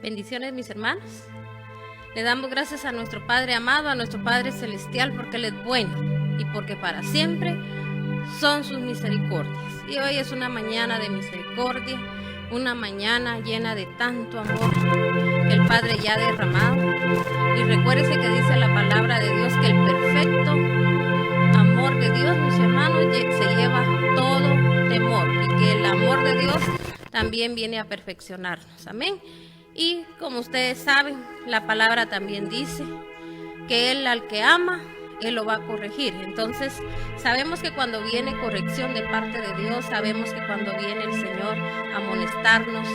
Bendiciones, mis hermanos. Le damos gracias a nuestro Padre amado, a nuestro Padre celestial, porque Él es bueno y porque para siempre son sus misericordias. Y hoy es una mañana de misericordia, una mañana llena de tanto amor que el Padre ya ha derramado. Y recuérdese que dice la palabra de Dios que el perfecto amor de Dios, mis hermanos, se lleva todo temor, y que el amor de Dios también viene a perfeccionarnos. Amén. Y como ustedes saben, la palabra también dice que Él al que ama, Él lo va a corregir. Entonces, sabemos que cuando viene corrección de parte de Dios, sabemos que cuando viene el Señor a amonestarnos,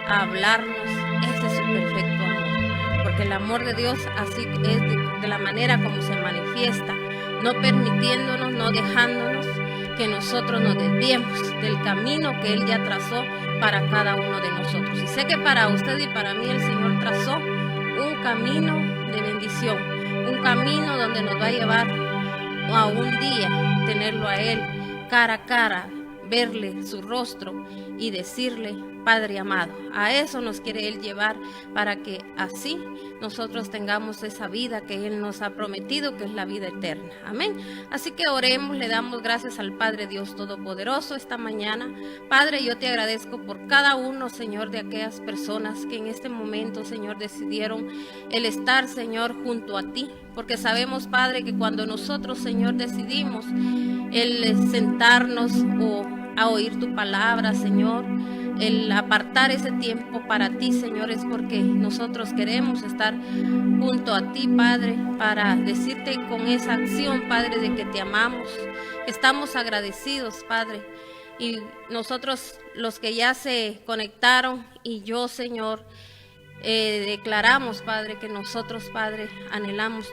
a hablarnos, ese es su perfecto amor. Porque el amor de Dios así es de la manera como se manifiesta, no permitiéndonos, no dejándonos que nosotros nos desviemos del camino que Él ya trazó para cada uno de nosotros. Y sé que para usted y para mí el Señor trazó un camino de bendición, un camino donde nos va a llevar a un día tenerlo a Él cara a cara, verle su rostro y decirle: Padre amado. A eso nos quiere Él llevar, para que así nosotros tengamos esa vida que Él nos ha prometido, que es la vida eterna. Amén. Así que oremos, le damos gracias al Padre Dios Todopoderoso esta mañana. Padre, yo te agradezco por cada uno, Señor, de aquellas personas que en este momento, Señor, decidieron el estar, Señor, junto a ti. Porque sabemos, Padre, que cuando nosotros, Señor, decidimos el sentarnos o a oír tu palabra, Señor, el apartar ese tiempo para ti, Señor, es porque nosotros queremos estar junto a ti, Padre, para decirte con esa acción, Padre, de que te amamos, que estamos agradecidos, Padre. Y nosotros, los que ya se conectaron, y yo, Señor, declaramos, Padre, que nosotros, Padre, anhelamos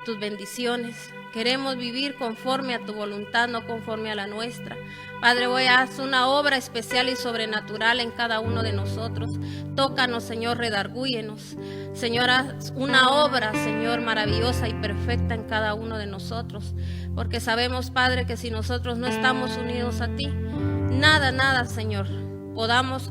tus bendiciones. Queremos vivir conforme a tu voluntad, no conforme a la nuestra. Padre, voy a hacer una obra especial y sobrenatural en cada uno de nosotros. Tócanos, Señor, redargúyenos. Señor, haz una obra, Señor, maravillosa y perfecta en cada uno de nosotros. Porque sabemos, Padre, que si nosotros no estamos unidos a ti, nada, Señor, podemos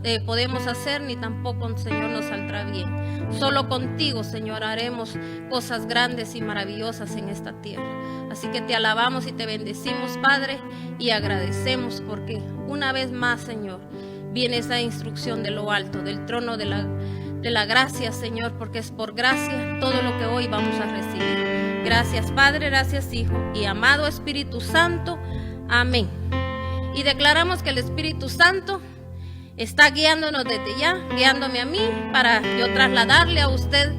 hacer, ni tampoco, Señor, nos saldrá bien. Solo contigo, Señor, haremos cosas grandes y maravillosas en esta tierra. Así que te alabamos y te bendecimos, Padre, y agradecemos porque una vez más, Señor, viene esa instrucción de lo alto, del trono de la gracia, Señor, porque es por gracia todo lo que hoy vamos a recibir. Gracias, Padre, gracias, Hijo, y amado Espíritu Santo. Amén. Y declaramos que el Espíritu Santo está guiándonos desde ya, guiándome a mí, para yo trasladarle a usted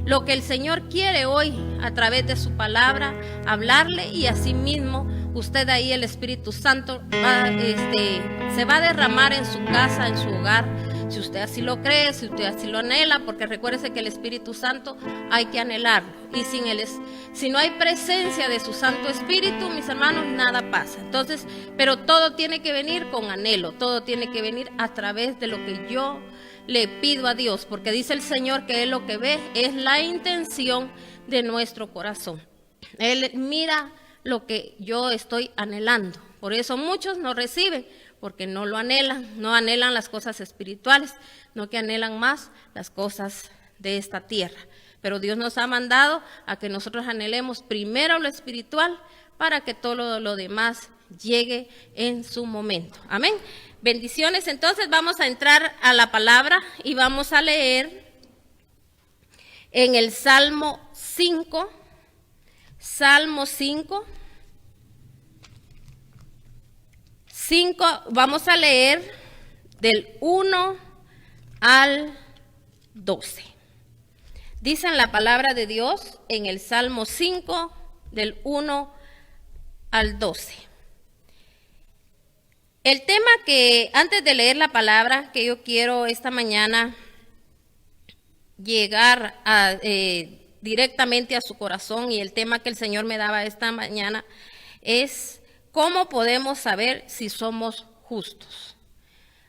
lo que el Señor quiere hoy a través de su palabra, hablarle, y así mismo usted ahí, el Espíritu Santo se va a derramar en su casa, en su hogar, si usted así lo cree, si usted así lo anhela, porque recuérdese que el Espíritu Santo hay que anhelarlo, y si no hay presencia de su Santo Espíritu, mis hermanos, nada pasa. Entonces, pero todo tiene que venir con anhelo, todo tiene que venir a través de lo que yo le pido a Dios, porque dice el Señor que Él lo que ve es la intención de nuestro corazón. Él mira lo que yo estoy anhelando. Por eso muchos no reciben, porque no lo anhelan, no anhelan las cosas espirituales, no que anhelan más las cosas de esta tierra. Pero Dios nos ha mandado a que nosotros anhelemos primero lo espiritual, para que todo lo demás llegue en su momento. Amén. Bendiciones. Entonces vamos a entrar a la palabra y vamos a leer en el Salmo 5. Salmo 5. Vamos a leer del 1 al 12. Dice en la palabra de Dios en el Salmo 5, del 1 al 12. El tema que, antes de leer la palabra, que yo quiero esta mañana llegar directamente a su corazón, y el tema que el Señor me daba esta mañana es: ¿cómo podemos saber si somos justos?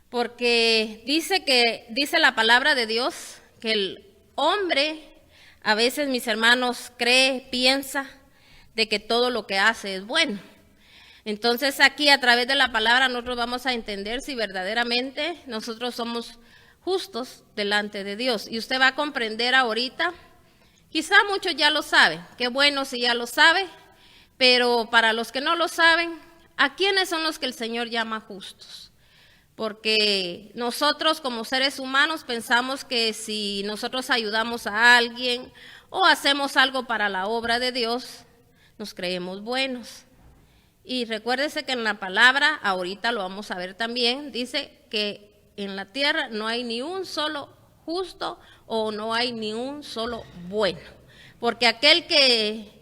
Porque dice la palabra de Dios que el hombre a veces, mis hermanos, piensa de que todo lo que hace es bueno. Entonces aquí, a través de la palabra, nosotros vamos a entender si verdaderamente nosotros somos justos delante de Dios. Y usted va a comprender ahorita, quizá muchos ya lo saben, qué bueno si ya lo sabe, pero para los que no lo saben, ¿a quiénes son los que el Señor llama justos? Porque nosotros como seres humanos pensamos que si nosotros ayudamos a alguien o hacemos algo para la obra de Dios, nos creemos buenos. Y recuérdese que en la palabra, ahorita lo vamos a ver también, dice que en la tierra no hay ni un solo justo o no hay ni un solo bueno. Porque aquel que,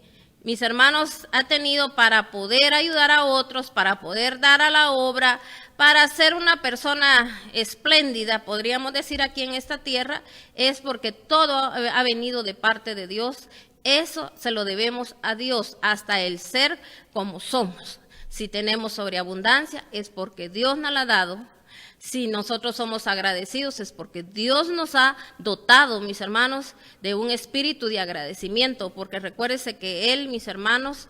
mis hermanos, ha tenido para poder ayudar a otros, para poder dar a la obra, para ser una persona espléndida, podríamos decir aquí en esta tierra, es porque todo ha venido de parte de Dios. Eso se lo debemos a Dios, hasta el ser como somos. Si tenemos sobreabundancia es porque Dios nos la ha dado. Si nosotros somos agradecidos es porque Dios nos ha dotado, mis hermanos, de un espíritu de agradecimiento. Porque recuérdense que Él, mis hermanos,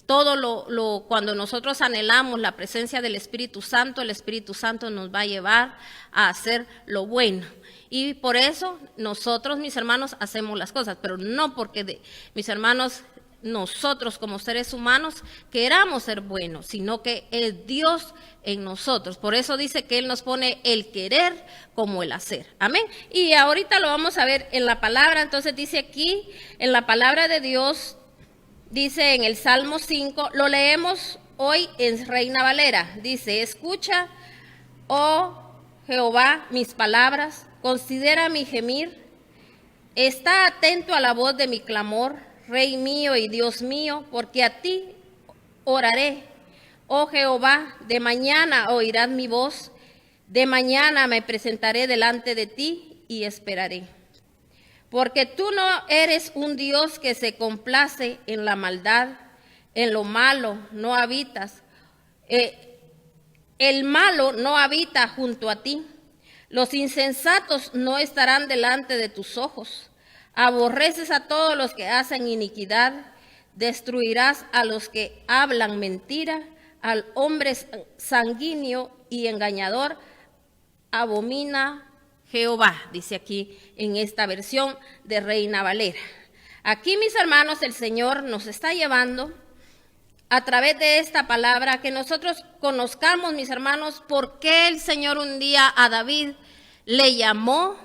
cuando nosotros anhelamos la presencia del Espíritu Santo, el Espíritu Santo nos va a llevar a hacer lo bueno. Y por eso nosotros, mis hermanos, hacemos las cosas, pero no porque, mis hermanos, nosotros como seres humanos queramos ser buenos, sino que es Dios en nosotros. Por eso dice que Él nos pone el querer como el hacer. Amén. Y ahorita lo vamos a ver en la palabra. Entonces dice aquí, en la palabra de Dios, dice en el Salmo 5, lo leemos hoy en Reina Valera. Dice, escucha, oh Jehová, mis palabras, considera mi gemir, está atento a la voz de mi clamor, Rey mío y Dios mío, porque a ti oraré. Oh Jehová, de mañana oirás mi voz, de mañana me presentaré delante de ti y esperaré. Porque tú no eres un Dios que se complace en la maldad, en lo malo no habitas. El malo no habita junto a ti. Los insensatos no estarán delante de tus ojos. Aborreces a todos los que hacen iniquidad. Destruirás a los que hablan mentira. Al hombre sanguíneo y engañador abomina Jehová, dice aquí en esta versión de Reina Valera. Aquí, mis hermanos, el Señor nos está llevando a través de esta palabra que nosotros conozcamos, mis hermanos, por qué el Señor un día a David le llamó,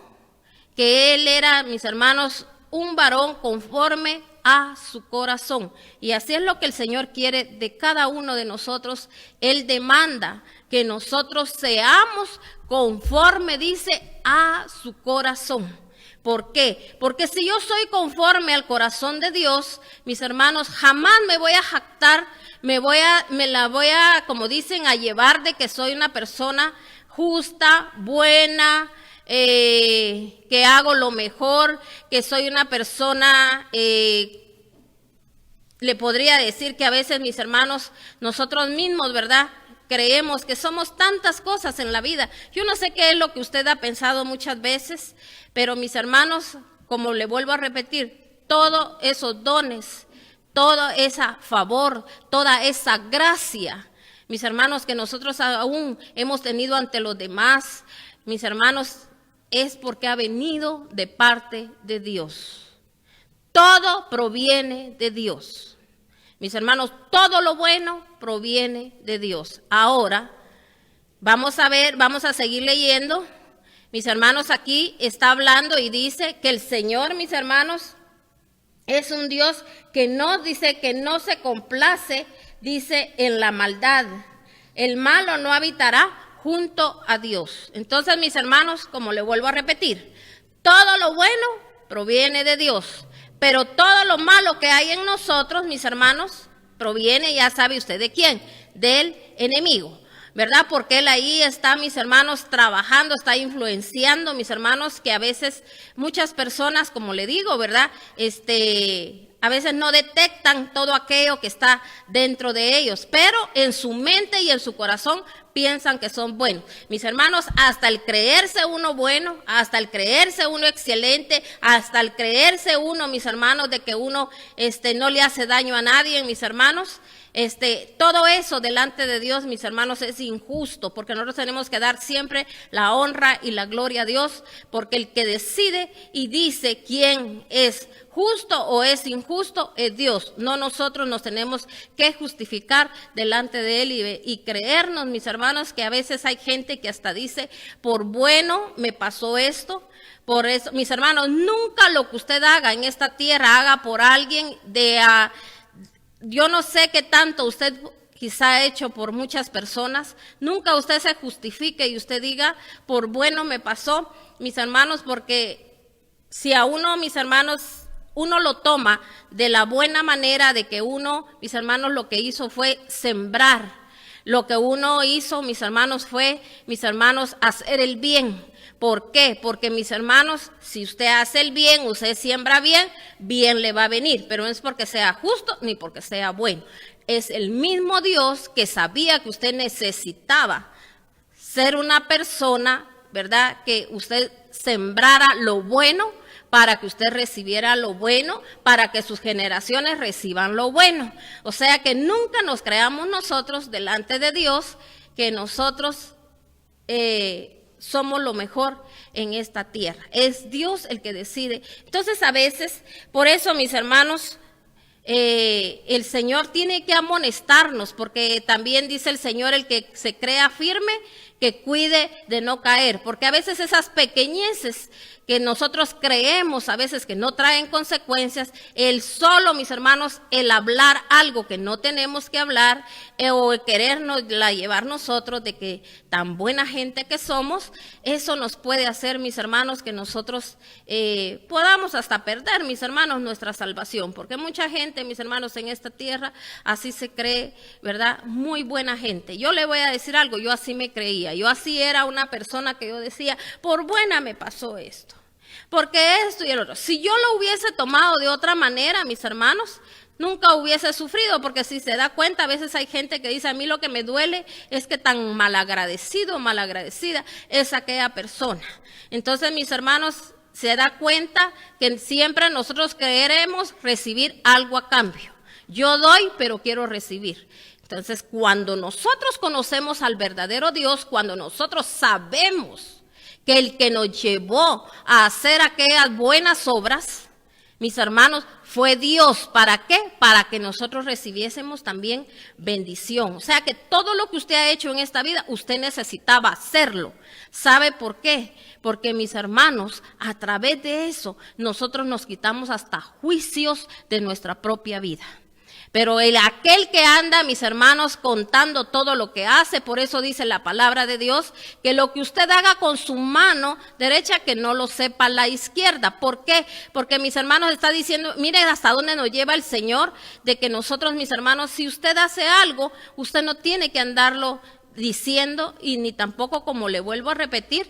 que él era, mis hermanos, un varón conforme a su corazón. Y así es lo que el Señor quiere de cada uno de nosotros. Él demanda que nosotros seamos conforme, dice, a su corazón. ¿Por qué? Porque si yo soy conforme al corazón de Dios, mis hermanos, jamás me voy a jactar, me la voy a, como dicen, a llevar de que soy una persona justa, buena, que hago lo mejor, que soy una persona, le podría decir que a veces, mis hermanos, nosotros mismos, ¿verdad?, creemos que somos tantas cosas en la vida. Yo no sé qué es lo que usted ha pensado muchas veces, pero mis hermanos, como le vuelvo a repetir, todos esos dones, todo ese favor, toda esa gracia, mis hermanos, que nosotros aún hemos tenido ante los demás, mis hermanos, es porque ha venido de parte de Dios. Todo proviene de Dios. Mis hermanos, todo lo bueno proviene de Dios. Ahora, vamos a ver, vamos a seguir leyendo. Mis hermanos, aquí está hablando y dice que el Señor, mis hermanos, es un Dios que no dice, que no se complace, dice, en la maldad. El malo no habitará junto a Dios. Entonces, mis hermanos, como le vuelvo a repetir, todo lo bueno proviene de Dios, pero todo lo malo que hay en nosotros, mis hermanos, proviene, ya sabe usted de quién, del enemigo, ¿verdad? Porque él ahí está, mis hermanos, trabajando, está influenciando, mis hermanos, que a veces muchas personas, como le digo, ¿verdad?, a veces no detectan todo aquello que está dentro de ellos, pero en su mente y en su corazón piensan que son buenos. Mis hermanos, hasta el creerse uno bueno, hasta el creerse uno excelente, hasta el creerse uno, mis hermanos, de que uno no le hace daño a nadie, mis hermanos, todo eso delante de Dios, mis hermanos, es injusto, porque nosotros tenemos que dar siempre la honra y la gloria a Dios, porque el que decide y dice quién es justo o es injusto es Dios. No nosotros nos tenemos que justificar delante de Él y creernos, mis hermanos, que a veces hay gente que hasta dice, por bueno me pasó esto. Por eso, mis hermanos, nunca lo que usted haga en esta tierra, haga por alguien yo no sé qué tanto usted quizá ha hecho por muchas personas. Nunca usted se justifique y usted diga, por bueno me pasó, mis hermanos, porque si a uno, mis hermanos, uno lo toma de la buena manera de que uno, mis hermanos, lo que hizo fue sembrar. Lo que uno hizo, mis hermanos, fue, mis hermanos, hacer el bien. ¿Por qué? Porque, mis hermanos, si usted hace el bien, usted siembra bien, bien le va a venir. Pero no es porque sea justo ni porque sea bueno. Es el mismo Dios que sabía que usted necesitaba ser una persona, ¿verdad? Que usted sembrara lo bueno para que usted recibiera lo bueno, para que sus generaciones reciban lo bueno. O sea que nunca nos creamos nosotros delante de Dios que nosotros somos lo mejor en esta tierra. Es Dios el que decide. Entonces a veces, por eso, mis hermanos, el Señor tiene que amonestarnos, porque también dice el Señor, el que se crea firme, que cuide de no caer, porque a veces esas pequeñeces que nosotros creemos a veces que no traen consecuencias, el solo, mis hermanos, el hablar algo que no tenemos que hablar o el querernos la llevar nosotros de que tan buena gente que somos, eso nos puede hacer, mis hermanos, que nosotros podamos hasta perder, mis hermanos, nuestra salvación, porque mucha gente, mis hermanos, en esta tierra así se cree, ¿verdad? Muy buena gente. Yo le voy a decir algo, yo así me creía, yo así era una persona que yo decía, por buena me pasó esto. Porque esto y el otro. Si yo lo hubiese tomado de otra manera, mis hermanos, nunca hubiese sufrido, porque si se da cuenta, a veces hay gente que dice, a mí lo que me duele es que tan malagradecido o malagradecida es aquella persona. Entonces, mis hermanos, se da cuenta que siempre nosotros queremos recibir algo a cambio. Yo doy, pero quiero recibir. Entonces, cuando nosotros conocemos al verdadero Dios, cuando nosotros sabemos que el que nos llevó a hacer aquellas buenas obras, mis hermanos, fue Dios. ¿Para qué? Para que nosotros recibiésemos también bendición. O sea que todo lo que usted ha hecho en esta vida, usted necesitaba hacerlo. ¿Sabe por qué? Porque, mis hermanos, a través de eso, nosotros nos quitamos hasta juicios de nuestra propia vida. Pero aquel que anda, mis hermanos, contando todo lo que hace, por eso dice la palabra de Dios, que lo que usted haga con su mano derecha, que no lo sepa la izquierda. ¿Por qué? Porque, mis hermanos, está diciendo, miren hasta dónde nos lleva el Señor, de que nosotros, mis hermanos, si usted hace algo, usted no tiene que andarlo diciendo y ni tampoco, como le vuelvo a repetir,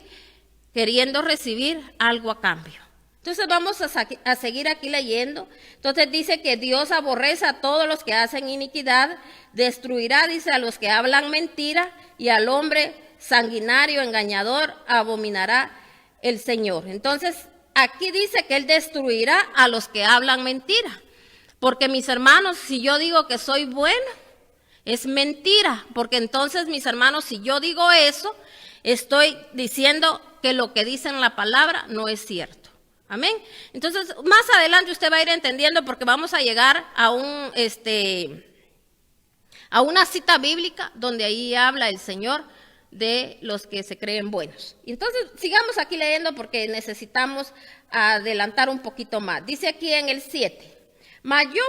queriendo recibir algo a cambio. Entonces vamos a seguir aquí leyendo. Entonces dice que Dios aborrece a todos los que hacen iniquidad, destruirá, dice, a los que hablan mentira, y al hombre sanguinario, engañador, abominará el Señor. Entonces aquí dice que Él destruirá a los que hablan mentira. Porque, mis hermanos, si yo digo que soy bueno, es mentira. Porque entonces, mis hermanos, si yo digo eso, estoy diciendo que lo que dice en la palabra no es cierto. Amén. Entonces, más adelante usted va a ir entendiendo, porque vamos a llegar a una cita bíblica donde ahí habla el Señor de los que se creen buenos. Entonces, sigamos aquí leyendo porque necesitamos adelantar un poquito más. Dice aquí en el 7, mas yo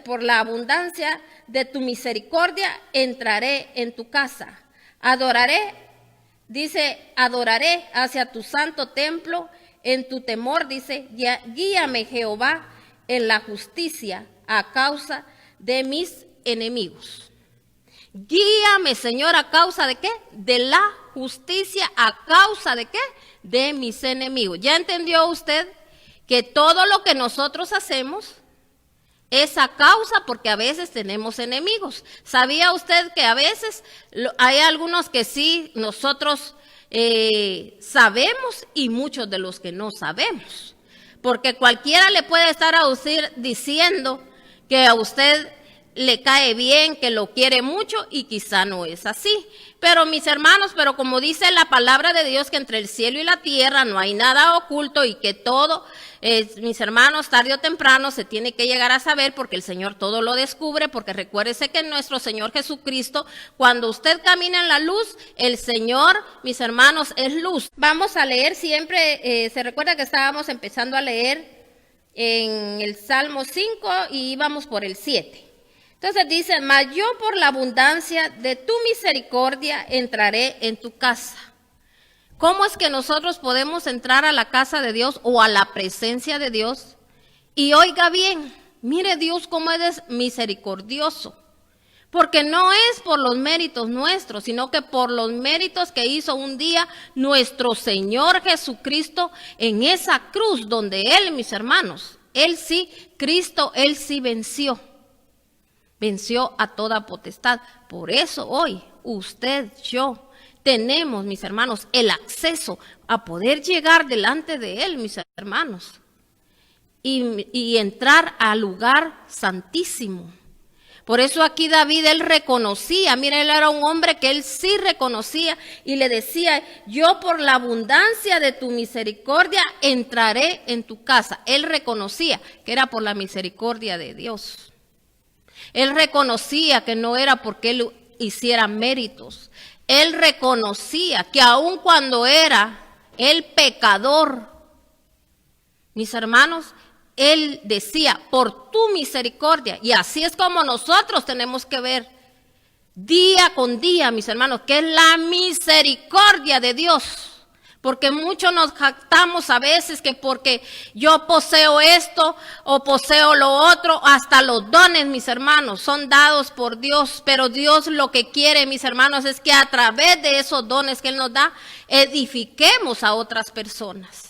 por la abundancia de tu misericordia entraré en tu casa. Adoraré hacia tu santo templo. En tu temor, dice, guíame, Jehová, en la justicia a causa de mis enemigos. Guíame, Señor, ¿a causa de qué? De la justicia, ¿a causa de qué? De mis enemigos. ¿Ya entendió usted que todo lo que nosotros hacemos esa causa porque a veces tenemos enemigos. ¿Sabía usted que a veces hay algunos que sí nosotros sabemos y muchos de los que no sabemos? Porque cualquiera le puede estar a usted diciendo que a usted le cae bien, que lo quiere mucho y quizá no es así. Pero mis hermanos, pero como dice la palabra de Dios que entre el cielo y la tierra no hay nada oculto y que todo, mis hermanos, tarde o temprano se tiene que llegar a saber porque el Señor todo lo descubre, porque recuérdese que nuestro Señor Jesucristo, cuando usted camina en la luz, el Señor, mis hermanos, es luz. Vamos a leer siempre, se recuerda que estábamos empezando a leer en el Salmo 5 y íbamos por el 7. Entonces dice, mas yo por la abundancia de tu misericordia entraré en tu casa. ¿Cómo es que nosotros podemos entrar a la casa de Dios o a la presencia de Dios? Y oiga bien, mire Dios cómo es misericordioso. Porque no es por los méritos nuestros, sino que por los méritos que hizo un día nuestro Señor Jesucristo en esa cruz donde Él, mis hermanos, Él sí, Cristo, Él sí venció. Venció a toda potestad. Por eso hoy usted, yo, tenemos, mis hermanos, el acceso a poder llegar delante de Él, mis hermanos, y entrar al lugar santísimo. Por eso aquí David, él reconocía, mira, él era un hombre que él sí reconocía y le decía, yo por la abundancia de tu misericordia entraré en tu casa. Él reconocía que era por la misericordia de Dios. Él reconocía que no era porque él hiciera méritos. Él reconocía que aun cuando era el pecador, mis hermanos, él decía, por tu misericordia. Y así es como nosotros tenemos que ver día con día, mis hermanos, que es la misericordia de Dios. Porque muchos nos jactamos a veces que porque yo poseo esto o poseo lo otro, hasta los dones, mis hermanos, son dados por Dios. Pero Dios lo que quiere, mis hermanos, es que a través de esos dones que Él nos da, edifiquemos a otras personas.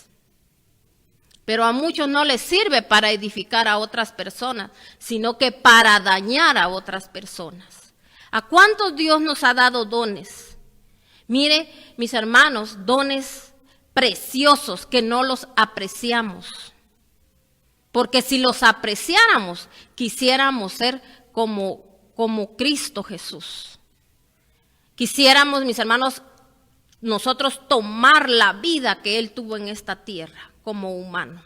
Pero a muchos no les sirve para edificar a otras personas, sino que para dañar a otras personas. ¿A cuántos Dios nos ha dado dones? Mire, mis hermanos, dones preciosos que no los apreciamos. Porque si los apreciáramos, quisiéramos ser como Cristo Jesús. Quisiéramos, mis hermanos, nosotros tomar la vida que Él tuvo en esta tierra como humano.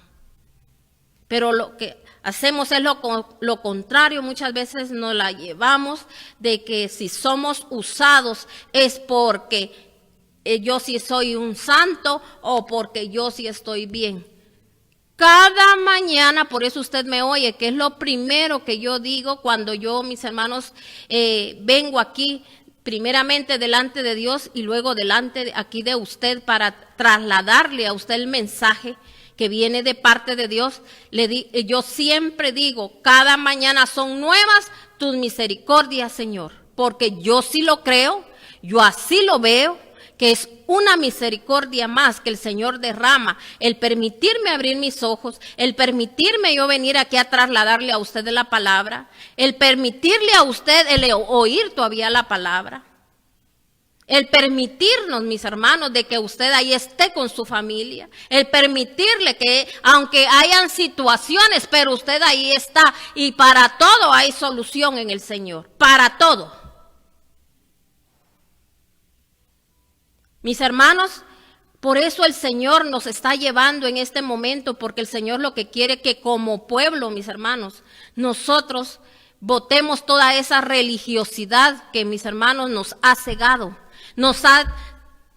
Pero lo que hacemos es lo contrario, muchas veces nos la llevamos de que si somos usados es porque yo sí soy un santo o porque yo sí estoy bien. Cada mañana, por eso usted me oye, que es lo primero que yo digo cuando yo, mis hermanos, vengo aquí, primeramente delante de Dios y luego delante aquí de usted para trasladarle a usted el mensaje que viene de parte de Dios. Yo siempre digo, cada mañana son nuevas tus misericordias, Señor, porque yo sí lo creo, yo así lo veo, que es una misericordia más que el Señor derrama, el permitirme abrir mis ojos, el permitirme yo venir aquí a trasladarle a usted la palabra, el permitirle a usted el oír todavía la palabra, el permitirnos, mis hermanos, de que usted ahí esté con su familia, el permitirle que aunque hayan situaciones, pero usted ahí está y para todo hay solución en el Señor, para todo. Mis hermanos, por eso el Señor nos está llevando en este momento, porque el Señor lo que quiere que como pueblo, mis hermanos, nosotros botemos toda esa religiosidad que, mis hermanos, nos ha cegado.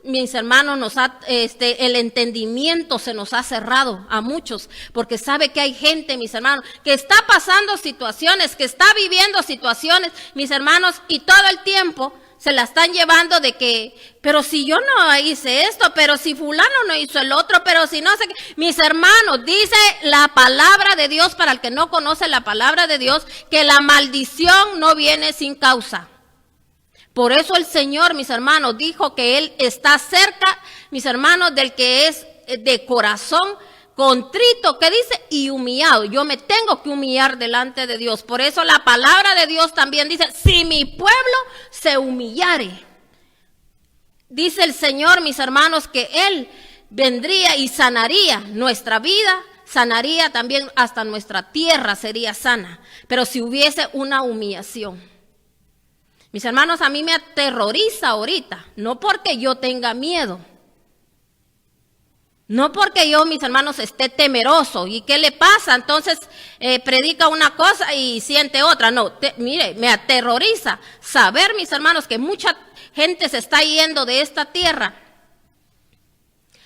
Mis hermanos, el entendimiento se nos ha cerrado a muchos, porque sabe que hay gente, mis hermanos, que está pasando situaciones, que está viviendo situaciones, mis hermanos, y todo el tiempo se la están llevando de que, pero si yo no hice esto, pero si fulano no hizo el otro, pero si no sé qué. Mis hermanos, dice la palabra de Dios, para el que no conoce la palabra de Dios, que la maldición no viene sin causa. Por eso el Señor, mis hermanos, dijo que Él está cerca, mis hermanos, del que es de corazón contrito, ¿qué dice? Y humillado. Yo me tengo que humillar delante de Dios. Por eso la palabra de Dios también dice, si mi pueblo se humillare. Dice el Señor, mis hermanos, que Él vendría y sanaría nuestra vida, sanaría también hasta nuestra tierra, sería sana. Pero si hubiese una humillación. Mis hermanos, a mí me aterroriza ahorita, no porque yo tenga miedo. No porque yo, mis hermanos, esté temeroso. ¿Y qué le pasa? Entonces predica una cosa y siente otra. No, mire, me aterroriza saber, mis hermanos, que mucha gente se está yendo de esta tierra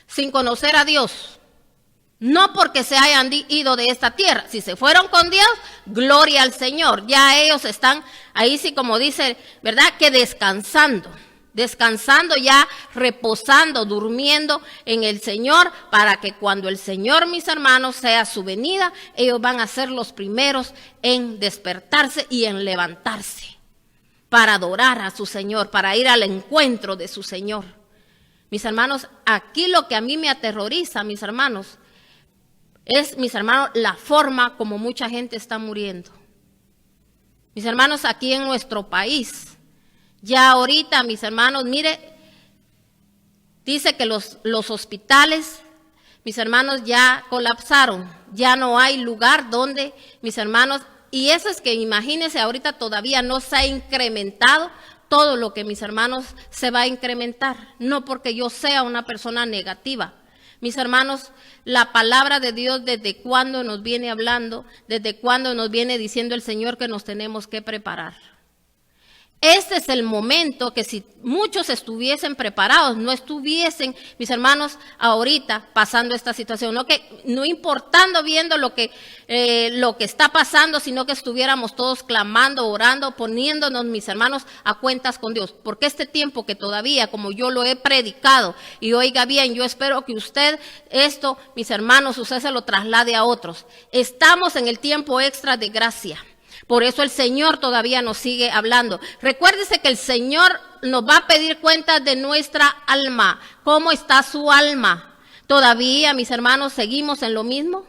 sin conocer a Dios. No porque se hayan ido de esta tierra. Si se fueron con Dios, gloria al Señor. Ya ellos están ahí, sí, como dice, ¿verdad? Que descansando ya, reposando, durmiendo en el Señor, para que cuando el Señor, mis hermanos, sea su venida, ellos van a ser los primeros en despertarse y en levantarse, para adorar a su Señor, para ir al encuentro de su Señor. Mis hermanos, aquí lo que a mí me aterroriza, mis hermanos, es, mis hermanos, la forma como mucha gente está muriendo. Mis hermanos, aquí en nuestro país, ya ahorita, mis hermanos, mire, dice que los hospitales, mis hermanos, ya colapsaron. Ya no hay lugar donde, mis hermanos, y eso es que imagínense, ahorita todavía no se ha incrementado todo lo que, mis hermanos, se va a incrementar. No porque yo sea una persona negativa. Mis hermanos, la palabra de Dios, desde cuándo nos viene hablando, desde cuándo nos viene diciendo el Señor que nos tenemos que preparar. Este es el momento que si muchos estuviesen preparados, no estuviesen, mis hermanos, ahorita pasando esta situación, no importando viendo lo que está pasando, sino que estuviéramos todos clamando, orando, poniéndonos, mis hermanos, a cuentas con Dios. Porque este tiempo que todavía, como yo lo he predicado, y oiga bien, yo espero que usted esto, mis hermanos, usted se lo traslade a otros. Estamos en el tiempo extra de gracia. Por eso el Señor todavía nos sigue hablando. Recuérdese que el Señor nos va a pedir cuentas de nuestra alma. ¿Cómo está su alma? ¿Todavía, mis hermanos, seguimos en lo mismo?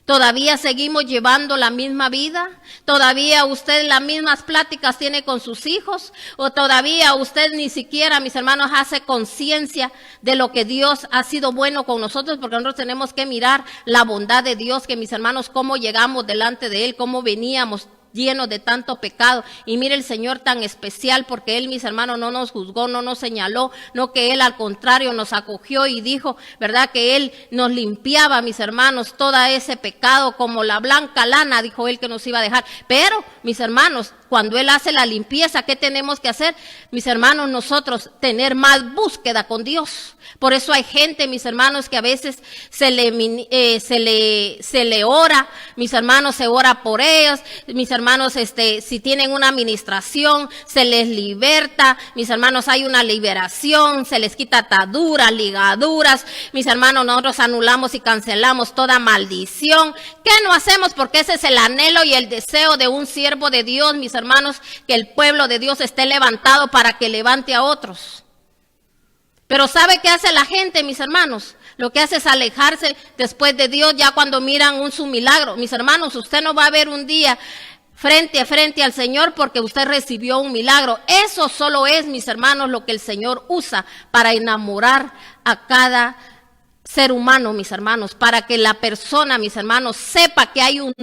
¿Todavía seguimos llevando la misma vida? ¿Todavía usted las mismas pláticas tiene con sus hijos? ¿O todavía usted ni siquiera, mis hermanos, hace conciencia de lo que Dios ha sido bueno con nosotros? Porque nosotros tenemos que mirar la bondad de Dios, que mis hermanos, cómo llegamos delante de Él, cómo veníamos llenos de tanto pecado. Y mire el Señor tan especial, porque Él, mis hermanos, no nos juzgó, no nos señaló, no, que Él al contrario nos acogió y dijo, ¿verdad? Que Él nos limpiaba, mis hermanos, todo ese pecado como la blanca lana, dijo Él que nos iba a dejar. Pero, mis hermanos, cuando Él hace la limpieza, ¿qué tenemos que hacer? Mis hermanos, nosotros tener más búsqueda con Dios. Por eso hay gente, mis hermanos, que a veces se le ora, mis hermanos, se ora por ellos, mis hermanos, si tienen una administración, se les liberta, mis hermanos, hay una liberación, se les quita ataduras, ligaduras, mis hermanos, nosotros anulamos y cancelamos toda maldición. ¿Qué no hacemos? Porque ese es el anhelo y el deseo de un siervo de Dios, mis hermanos, que el pueblo de Dios esté levantado para que levante a otros. Pero ¿sabe qué hace la gente, mis hermanos? Lo que hace es alejarse después de Dios ya cuando miran su milagro. Mis hermanos, usted no va a ver un día frente a frente al Señor porque usted recibió un milagro. Eso solo es, mis hermanos, lo que el Señor usa para enamorar a cada ser humano, mis hermanos. Para que la persona, mis hermanos, sepa que hay un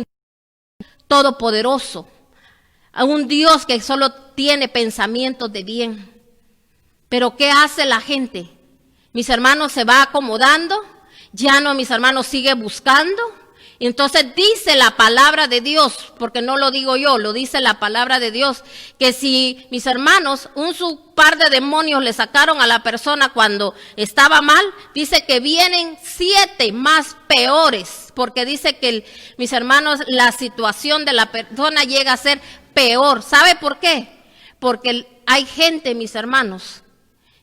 todopoderoso, a un Dios que solo tiene pensamientos de bien. Pero ¿qué hace la gente? Mis hermanos, se va acomodando, ya no, mis hermanos, sigue buscando. Y entonces dice la palabra de Dios, porque no lo digo yo, lo dice la palabra de Dios, que si, mis hermanos, un par de demonios le sacaron a la persona cuando estaba mal, dice que vienen 7 más peores, porque dice que, mis hermanos, la situación de la persona llega a ser peor. ¿Sabe por qué? Porque hay gente, mis hermanos,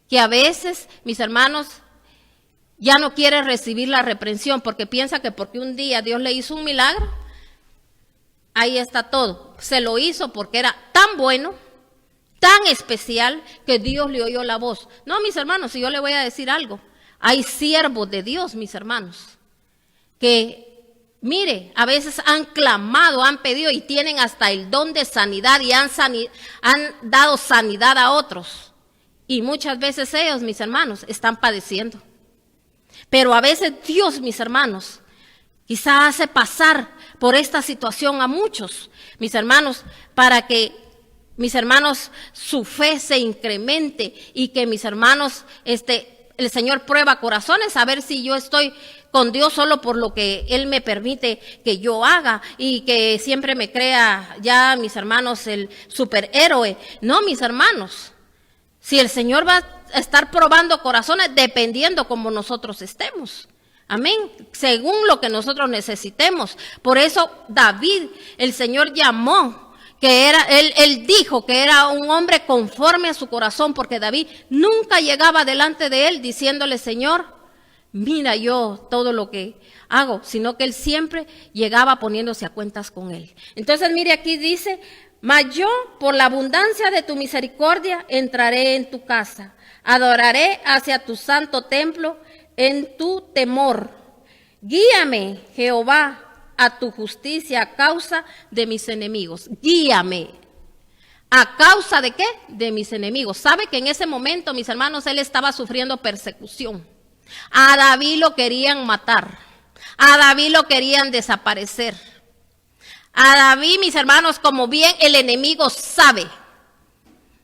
que a veces, mis hermanos, ya no quiere recibir la reprensión porque piensa que porque un día Dios le hizo un milagro, ahí está todo. Se lo hizo porque era tan bueno, tan especial, que Dios le oyó la voz. No, mis hermanos, si yo le voy a decir algo, hay siervos de Dios, mis hermanos, que, mire, a veces han clamado, han pedido y tienen hasta el don de sanidad y han dado sanidad a otros. Y muchas veces ellos, mis hermanos, están padeciendo. Pero a veces Dios, mis hermanos, quizá hace pasar por esta situación a muchos, mis hermanos, para que, mis hermanos, su fe se incremente y que, mis hermanos, el Señor prueba corazones, a ver si yo estoy con Dios solo por lo que Él me permite que yo haga y que siempre me crea ya, mis hermanos, el superhéroe. No, mis hermanos, si el Señor va a estar probando corazones dependiendo como nosotros estemos. Amén, según lo que nosotros necesitemos. Por eso David, el Señor llamó, que era, él dijo que era un hombre conforme a su corazón, porque David nunca llegaba delante de él diciéndole, Señor, mira yo todo lo que hago, sino que él siempre llegaba poniéndose a cuentas con él. Entonces mire aquí dice, mas yo por la abundancia de tu misericordia entraré en tu casa, adoraré hacia tu santo templo en tu temor. Guíame, Jehová, a tu justicia a causa de mis enemigos. Guíame. ¿A causa de qué? De mis enemigos. ¿Sabe que en ese momento, mis hermanos, él estaba sufriendo persecución? A David lo querían matar. A David lo querían desaparecer. A David, mis hermanos, como bien el enemigo sabe,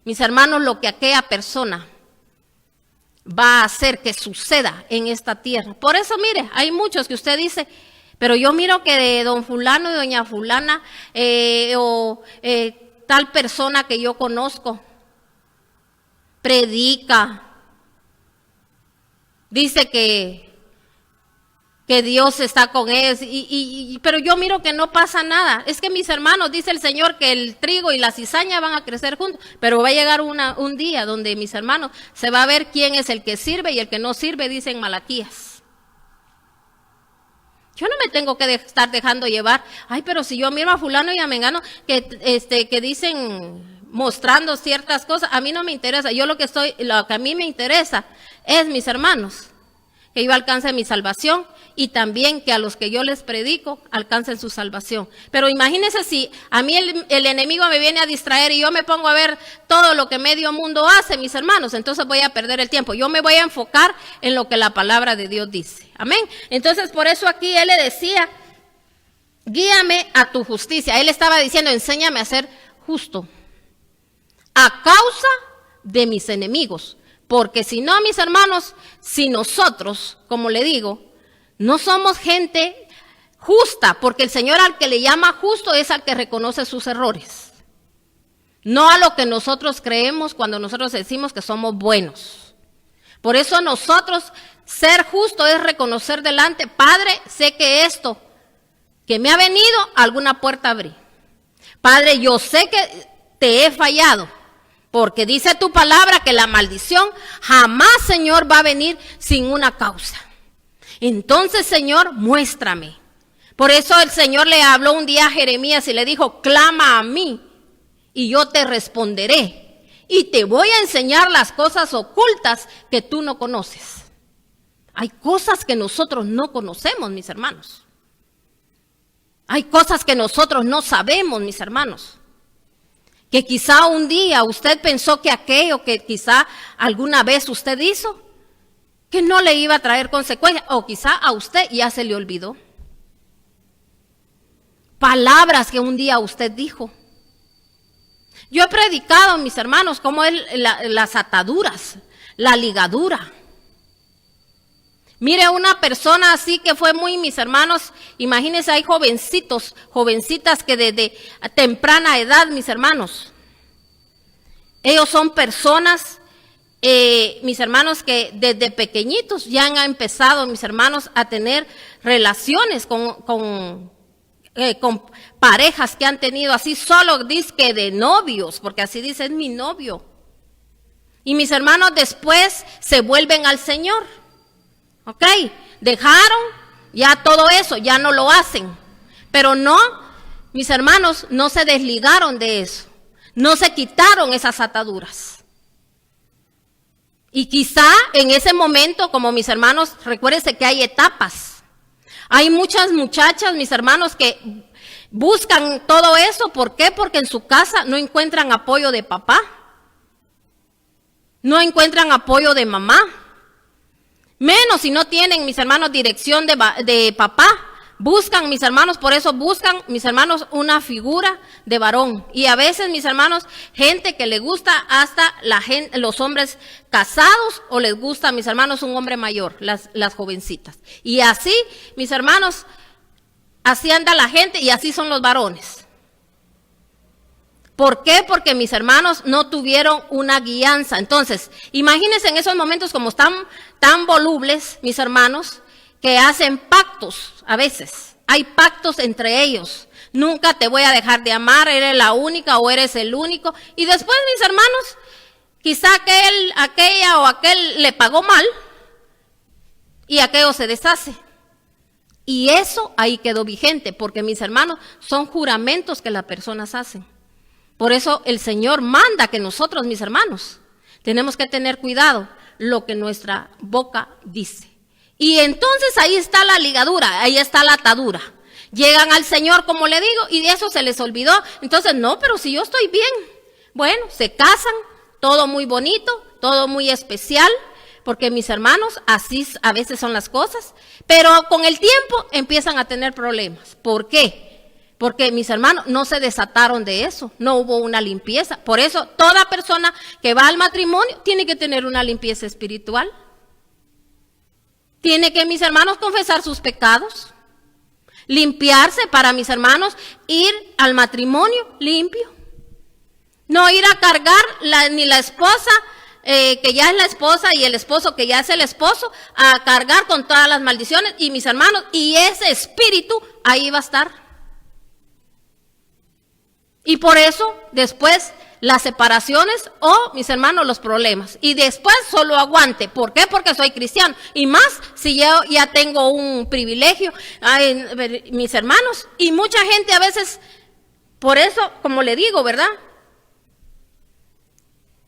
mis hermanos, lo que aquella persona va a hacer que suceda en esta tierra. Por eso, mire, hay muchos que usted dice, pero yo miro que de don fulano y doña fulana tal persona que yo conozco predica, dice que Dios está con ellos, pero yo miro que no pasa nada. Es que mis hermanos, dice el Señor que el trigo y la cizaña van a crecer juntos, pero va a llegar un día donde, mis hermanos, se va a ver quién es el que sirve y el que no sirve, dice en Malaquías. Yo no me tengo que estar dejando llevar. Ay, pero si yo miro a fulano y a mengano que dicen mostrando ciertas cosas, a mí no me interesa. Yo lo que a mí me interesa es, mis hermanos, que yo alcance mi salvación y también que a los que yo les predico alcancen su salvación. Pero imagínense si a mí el enemigo me viene a distraer y yo me pongo a ver todo lo que medio mundo hace, mis hermanos, entonces voy a perder el tiempo. Yo me voy a enfocar en lo que la palabra de Dios dice. Amén. Entonces por eso aquí él le decía, guíame a tu justicia. Él estaba diciendo, enséñame a ser justo a causa de mis enemigos. Porque si no, mis hermanos, si nosotros, como le digo, no somos gente justa, porque el Señor al que le llama justo es al que reconoce sus errores. No a lo que nosotros creemos cuando nosotros decimos que somos buenos. Por eso nosotros, ser justo es reconocer delante, Padre, sé que esto que me ha venido, alguna puerta abrí. Padre, yo sé que te he fallado. Porque dice tu palabra que la maldición jamás, Señor, va a venir sin una causa. Entonces, Señor, muéstrame. Por eso el Señor le habló un día a Jeremías y le dijo, clama a mí y yo te responderé. Y te voy a enseñar las cosas ocultas que tú no conoces. Hay cosas que nosotros no conocemos, mis hermanos. Hay cosas que nosotros no sabemos, mis hermanos. Que quizá un día usted pensó que aquello que quizá alguna vez usted hizo, que no le iba a traer consecuencias, o quizá a usted ya se le olvidó. Palabras que un día usted dijo. Yo he predicado, mis hermanos, cómo es las ataduras, la ligadura. Mire, una persona así que fue muy, mis hermanos, imagínense, hay jovencitos, jovencitas que desde temprana edad, mis hermanos, ellos son personas, mis hermanos, que desde pequeñitos ya han empezado, mis hermanos, a tener relaciones con parejas que han tenido así, solo dizque de novios, porque así dice, es mi novio. Y mis hermanos después se vuelven al Señor. ¿Ok? Dejaron ya todo eso, ya no lo hacen. Pero no, mis hermanos, no se desligaron de eso. No se quitaron esas ataduras. Y quizá en ese momento, como mis hermanos, recuérdense que hay etapas. Hay muchas muchachas, mis hermanos, que buscan todo eso. ¿Por qué? Porque en su casa no encuentran apoyo de papá. No encuentran apoyo de mamá. Menos si no tienen, mis hermanos, dirección de papá. Buscan, mis hermanos, por eso buscan, mis hermanos, una figura de varón. Y a veces, mis hermanos, gente que le gusta hasta los hombres casados, o les gusta, mis hermanos, un hombre mayor, las jovencitas. Y así, mis hermanos, así anda la gente y así son los varones. ¿Por qué? Porque mis hermanos no tuvieron una guianza. Entonces, imagínense en esos momentos como están tan volubles, mis hermanos, que hacen pactos a veces. Hay pactos entre ellos. Nunca te voy a dejar de amar, eres la única o eres el único. Y después, mis hermanos, quizá aquella o aquel le pagó mal y aquello se deshace. Y eso ahí quedó vigente, porque mis hermanos, son juramentos que las personas hacen. Por eso el Señor manda que nosotros, mis hermanos, tenemos que tener cuidado lo que nuestra boca dice. Y entonces ahí está la ligadura, ahí está la atadura. Llegan al Señor, como le digo, y de eso se les olvidó. Entonces, no, pero si yo estoy bien. Bueno, se casan, todo muy bonito, todo muy especial, porque mis hermanos, así a veces son las cosas. Pero con el tiempo empiezan a tener problemas. ¿Por qué? Porque mis hermanos no se desataron de eso, no hubo una limpieza. Por eso toda persona que va al matrimonio tiene que tener una limpieza espiritual. Tiene que, mis hermanos, confesar sus pecados, limpiarse para, mis hermanos, ir al matrimonio limpio. No ir a cargar ni la esposa, que ya es la esposa, y el esposo que ya es el esposo, a cargar con todas las maldiciones. Y mis hermanos, y ese espíritu ahí va a estar. Y por eso, después, las separaciones o, mis hermanos, los problemas. Y después solo aguante. ¿Por qué? Porque soy cristiano. Y más si yo ya tengo un privilegio, mis hermanos. Y mucha gente a veces, por eso, como le digo, ¿verdad?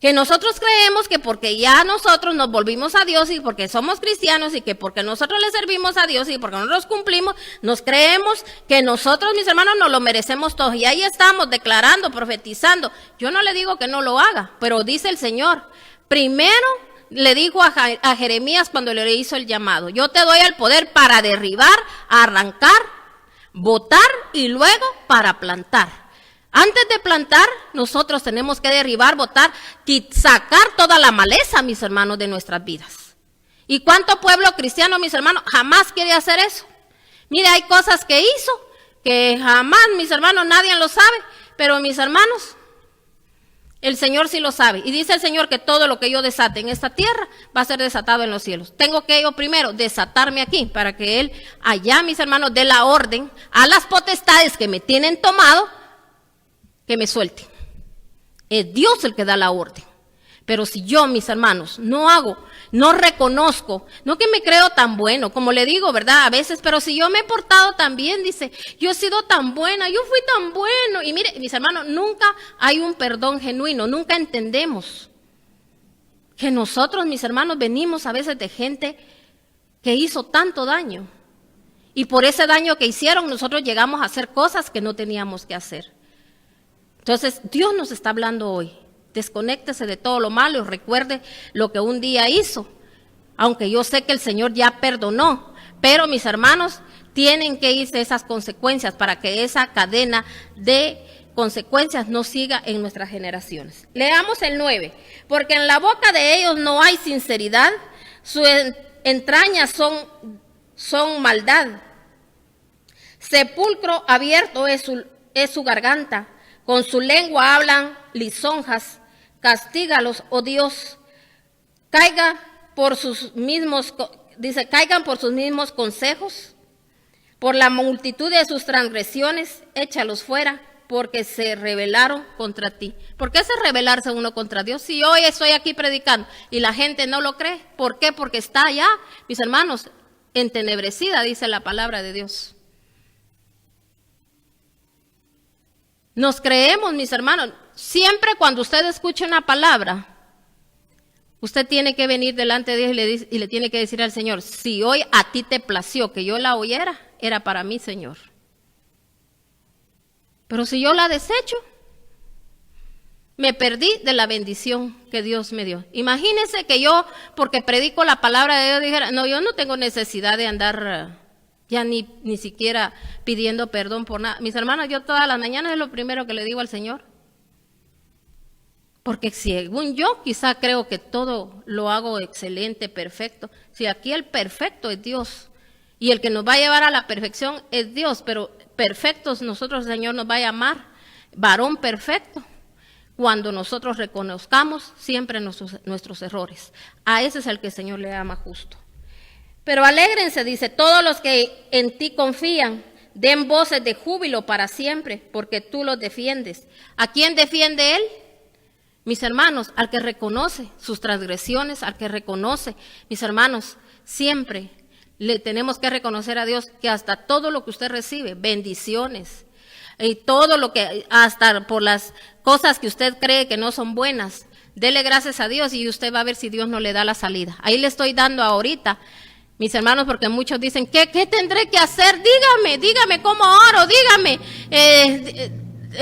Que nosotros creemos que porque ya nosotros nos volvimos a Dios y porque somos cristianos y que porque nosotros le servimos a Dios y porque nosotros cumplimos, nos creemos que nosotros, mis hermanos, nos lo merecemos todos. Y ahí estamos declarando, profetizando. Yo no le digo que no lo haga, pero dice el Señor. Primero le dijo a Jeremías cuando le hizo el llamado: yo te doy el poder para derribar, arrancar, botar y luego para plantar. Antes de plantar, nosotros tenemos que derribar, botar y sacar toda la maleza, mis hermanos, de nuestras vidas. ¿Y cuánto pueblo cristiano, mis hermanos, jamás quiere hacer eso? Mire, hay cosas que hizo que jamás, mis hermanos, nadie lo sabe, pero mis hermanos, el Señor sí lo sabe. Y dice el Señor que todo lo que yo desate en esta tierra va a ser desatado en los cielos. Tengo que yo primero desatarme aquí para que Él allá, mis hermanos, dé la orden a las potestades que me tienen tomado, que me suelte. Es Dios el que da la orden. Pero si yo, mis hermanos, no hago, no reconozco, no que me creo tan bueno, como le digo, ¿verdad? A veces, pero si yo me he portado tan bien, dice, yo he sido tan buena, yo fui tan bueno. Y mire, mis hermanos, nunca hay un perdón genuino, nunca entendemos que nosotros, mis hermanos, venimos a veces de gente que hizo tanto daño. Y por ese daño que hicieron, nosotros llegamos a hacer cosas que no teníamos que hacer. Entonces, Dios nos está hablando hoy. Desconéctese de todo lo malo y recuerde lo que un día hizo. Aunque yo sé que el Señor ya perdonó, pero mis hermanos, tienen que irse esas consecuencias para que esa cadena de consecuencias no siga en nuestras generaciones. Leamos el 9. Porque en la boca de ellos no hay sinceridad, sus entrañas son maldad. Sepulcro abierto es su garganta. Con su lengua hablan lisonjas, castígalos, oh Dios, caigan por sus mismos consejos, por la multitud de sus transgresiones, échalos fuera, porque se rebelaron contra ti. ¿Por qué se rebelarse uno contra Dios? Si hoy estoy aquí predicando y la gente no lo cree, ¿por qué? Porque está ya, mis hermanos, entenebrecida, dice la palabra de Dios. Nos creemos, mis hermanos, siempre cuando usted escuche una palabra, usted tiene que venir delante de Dios y le tiene que decir al Señor, si hoy a ti te plació que yo la oyera, era para mí, Señor. Pero si yo la desecho, me perdí de la bendición que Dios me dio. Imagínense que yo, porque predico la palabra de Dios, dijera, no, yo no tengo necesidad de andar ya ni siquiera pidiendo perdón por nada. Mis hermanos, yo todas las mañanas es lo primero que le digo al Señor. Porque según yo, quizá creo que todo lo hago excelente, perfecto. Si aquí el perfecto es Dios. Y el que nos va a llevar a la perfección es Dios. Pero perfectos nosotros, el Señor nos va a llamar varón perfecto. Cuando nosotros reconozcamos siempre nuestros errores. A ese es el que el Señor le llama justo. Pero alégrense, dice, todos los que en ti confían, den voces de júbilo para siempre, porque tú los defiendes. ¿A quién defiende Él? Mis hermanos, al que reconoce sus transgresiones, al que reconoce, mis hermanos, siempre le tenemos que reconocer a Dios que hasta todo lo que usted recibe, bendiciones, y todo lo que, hasta por las cosas que usted cree que no son buenas, dele gracias a Dios y usted va a ver si Dios no le da la salida. Ahí le estoy dando ahorita, mis hermanos, porque muchos dicen, ¿qué tendré que hacer? Dígame cómo oro, dígame,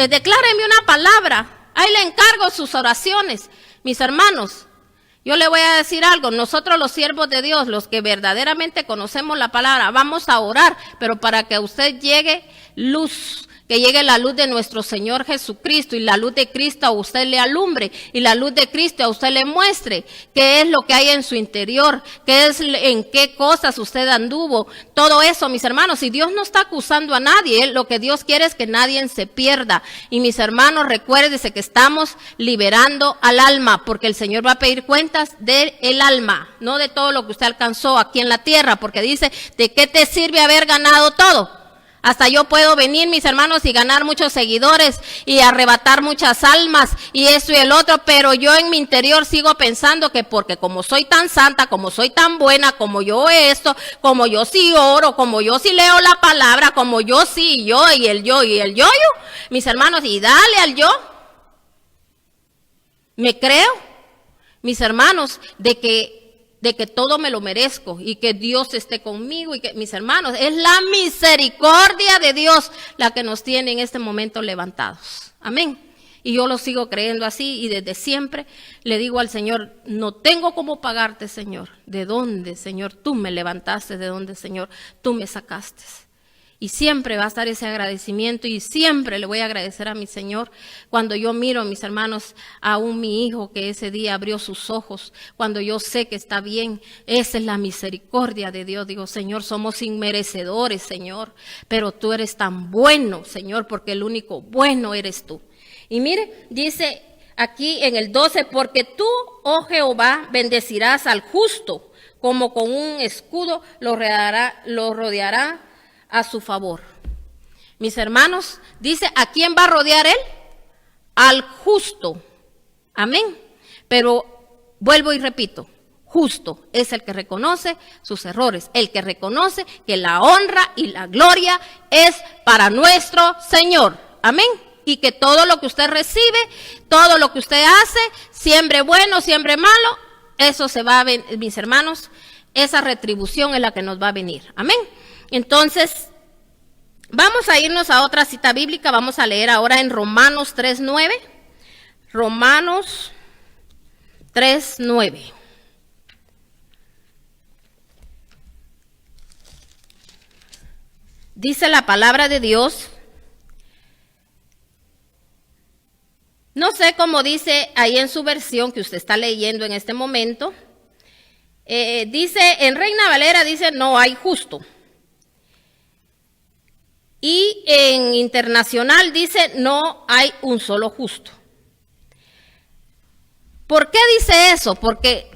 decláreme una palabra. Ahí le encargo sus oraciones. Mis hermanos, yo le voy a decir algo, nosotros los siervos de Dios, los que verdaderamente conocemos la palabra, vamos a orar, pero para que a usted llegue luz, que llegue la luz de nuestro Señor Jesucristo y la luz de Cristo a usted le alumbre y la luz de Cristo a usted le muestre qué es lo que hay en su interior, qué es, en qué cosas usted anduvo, todo eso, mis hermanos. Si Dios no está acusando a nadie, lo que Dios quiere es que nadie se pierda. Y mis hermanos, recuérdense que estamos liberando al alma, porque el Señor va a pedir cuentas del alma, no de todo lo que usted alcanzó aquí en la tierra, porque dice, ¿de qué te sirve haber ganado todo? Hasta yo puedo venir, mis hermanos, y ganar muchos seguidores y arrebatar muchas almas y esto y el otro, pero yo en mi interior sigo pensando que porque como soy tan santa, como soy tan buena, como yo esto, como yo sí oro, como yo sí leo la palabra, como yo sí, yo y el yo, mis hermanos, y dale al yo. Me creo, mis hermanos, de que todo me lo merezco y que Dios esté conmigo y que, mis hermanos, es la misericordia de Dios la que nos tiene en este momento levantados. Amén. Y yo lo sigo creyendo así y desde siempre le digo al Señor, no tengo cómo pagarte, Señor. ¿De dónde, Señor? Tú me levantaste, ¿de dónde, Señor? Tú me sacaste. Y siempre va a estar ese agradecimiento y siempre le voy a agradecer a mi Señor cuando yo miro, mis hermanos, aún mi hijo que ese día abrió sus ojos, cuando yo sé que está bien. Esa es la misericordia de Dios. Digo, Señor, somos inmerecedores, Señor, pero tú eres tan bueno, Señor, porque el único bueno eres tú. Y mire, dice aquí en el 12, porque tú, oh Jehová, bendecirás al justo, como con un escudo lo rodeará a su favor. Mis hermanos, dice, ¿a quién va a rodear él? Al justo. Amén. Pero vuelvo y repito, justo es el que reconoce sus errores, el que reconoce que la honra y la gloria es para nuestro Señor. Amén. Y que todo lo que usted recibe, todo lo que usted hace, siempre bueno, siempre malo, eso se va a ver, mis hermanos, esa retribución es la que nos va a venir. Amén. Entonces, vamos a irnos a otra cita bíblica, vamos a leer ahora en Romanos 3:9. Romanos 3:9. Dice la palabra de Dios, no sé cómo dice ahí en su versión que usted está leyendo en este momento, dice, en Reina Valera dice, no hay justo. Y en Internacional dice, no hay un solo justo. ¿Por qué dice eso? Porque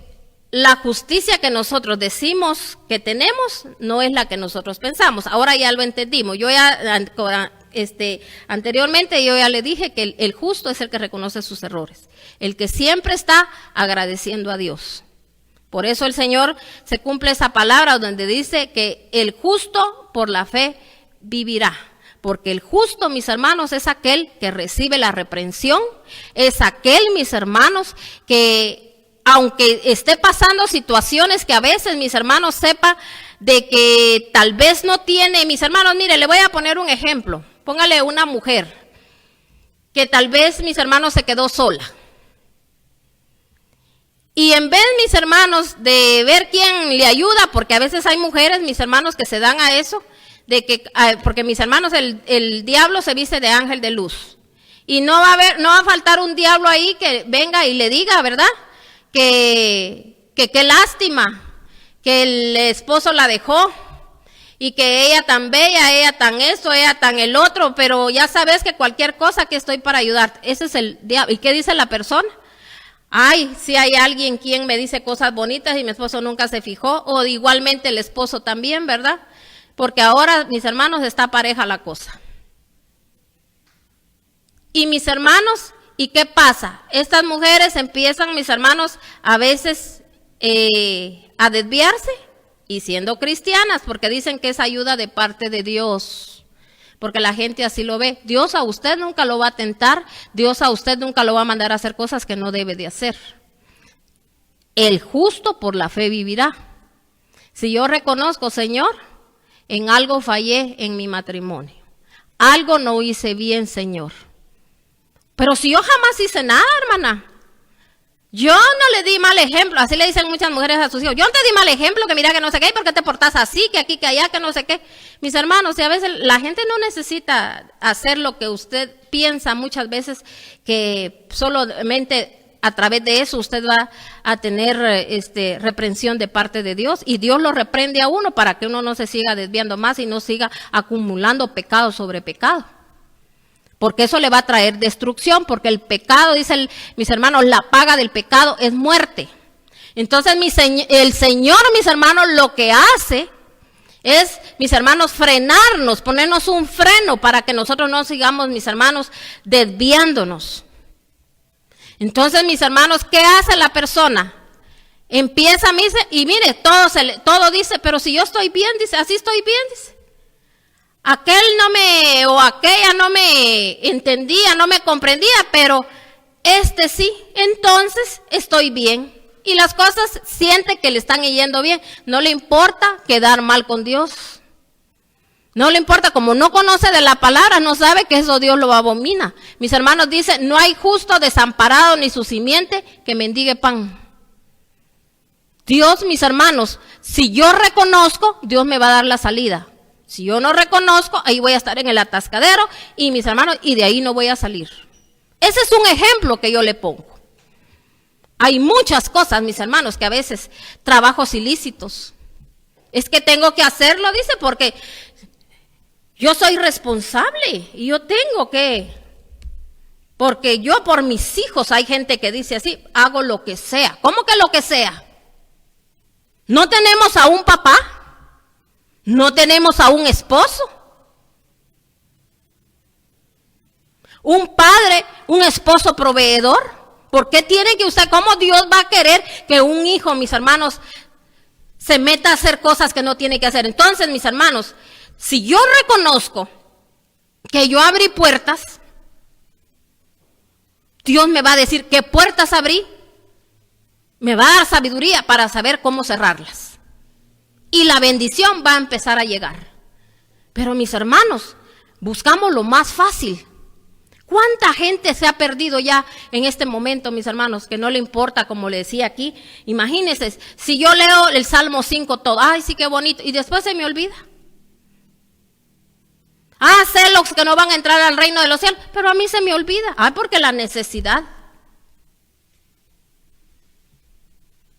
la justicia que nosotros decimos que tenemos no es la que nosotros pensamos. Ahora ya lo entendimos. Yo ya anteriormente yo ya le dije que el justo es el que reconoce sus errores, el que siempre está agradeciendo a Dios. Por eso el Señor se cumple esa palabra donde dice que el justo por la fe vivirá, porque el justo, mis hermanos, es aquel que recibe la reprensión, es aquel, mis hermanos, que aunque esté pasando situaciones que a veces, mis hermanos, sepa de que tal vez no tiene, mis hermanos, mire, le voy a poner un ejemplo. Póngale una mujer que tal vez, mis hermanos, se quedó sola. Y en vez, mis hermanos, de ver quién le ayuda, porque a veces hay mujeres, mis hermanos, que se dan a eso, de que, porque mis hermanos, el diablo se viste de ángel de luz. Y no va a faltar un diablo ahí que venga y le diga, ¿verdad? Que qué lástima, que el esposo la dejó, y que ella tan bella, ella tan eso, ella tan el otro, pero ya sabes que cualquier cosa que estoy para ayudarte. Ese es el diablo. ¿Y qué dice la persona? Ay, si hay alguien quien me dice cosas bonitas y mi esposo nunca se fijó, o igualmente el esposo también, ¿verdad? Porque ahora, mis hermanos, está pareja la cosa. Y mis hermanos, ¿y qué pasa? Estas mujeres empiezan, mis hermanos, a veces a desviarse y siendo cristianas, porque dicen que es ayuda de parte de Dios, porque la gente así lo ve. Dios a usted nunca lo va a tentar, Dios a usted nunca lo va a mandar a hacer cosas que no debe de hacer. El justo por la fe vivirá. Si yo reconozco, Señor, en algo fallé en mi matrimonio, algo no hice bien, Señor. Pero si yo jamás hice nada, hermana, yo no le di mal ejemplo, así le dicen muchas mujeres a sus hijos, yo no te di mal ejemplo, que mira que no sé qué, ¿por qué te portas así, que aquí, que allá, que no sé qué? Mis hermanos, y a veces la gente no necesita hacer lo que usted piensa muchas veces, que solamente a través de eso usted va a tener reprensión de parte de Dios, y Dios lo reprende a uno para que uno no se siga desviando más y no siga acumulando pecado sobre pecado. Porque eso le va a traer destrucción, porque el pecado, mis hermanos, la paga del pecado es muerte. Entonces el Señor, mis hermanos, lo que hace es, mis hermanos, frenarnos, ponernos un freno para que nosotros no sigamos, mis hermanos, desviándonos. Entonces, mis hermanos, ¿qué hace la persona? Empieza, y mire, todo dice, pero si yo estoy bien, dice, así estoy bien, dice. Aquella no me entendía, no me comprendía, pero sí, entonces estoy bien. Y las cosas siente que le están yendo bien. No le importa quedar mal con Dios. No le importa, como no conoce de la palabra, no sabe que eso Dios lo abomina. Mis hermanos dicen, no hay justo desamparado ni su simiente que mendigue pan. Dios, mis hermanos, si yo reconozco, Dios me va a dar la salida. Si yo no reconozco, ahí voy a estar en el atascadero y mis hermanos, y de ahí no voy a salir. Ese es un ejemplo que yo le pongo. Hay muchas cosas, mis hermanos, que a veces trabajos ilícitos. Es que tengo que hacerlo, dice, porque yo soy responsable y yo tengo que, porque yo por mis hijos, hay gente que dice así, hago lo que sea. ¿Cómo que lo que sea? ¿No tenemos a un papá? ¿No tenemos a un esposo? ¿Un padre, un esposo proveedor? ¿Por qué tiene que usted, cómo Dios va a querer que un hijo, mis hermanos, se meta a hacer cosas que no tiene que hacer? Entonces, mis hermanos, si yo reconozco que yo abrí puertas, Dios me va a decir qué puertas abrí, me va a dar sabiduría para saber cómo cerrarlas. Y la bendición va a empezar a llegar. Pero mis hermanos, buscamos lo más fácil. ¿Cuánta gente se ha perdido ya en este momento, mis hermanos, que no le importa, como le decía aquí? Imagínense, si yo leo el Salmo 5 todo, ay, sí, qué bonito, y después se me olvida. Sé los que no van a entrar al reino de los cielos, pero a mí se me olvida. Porque la necesidad.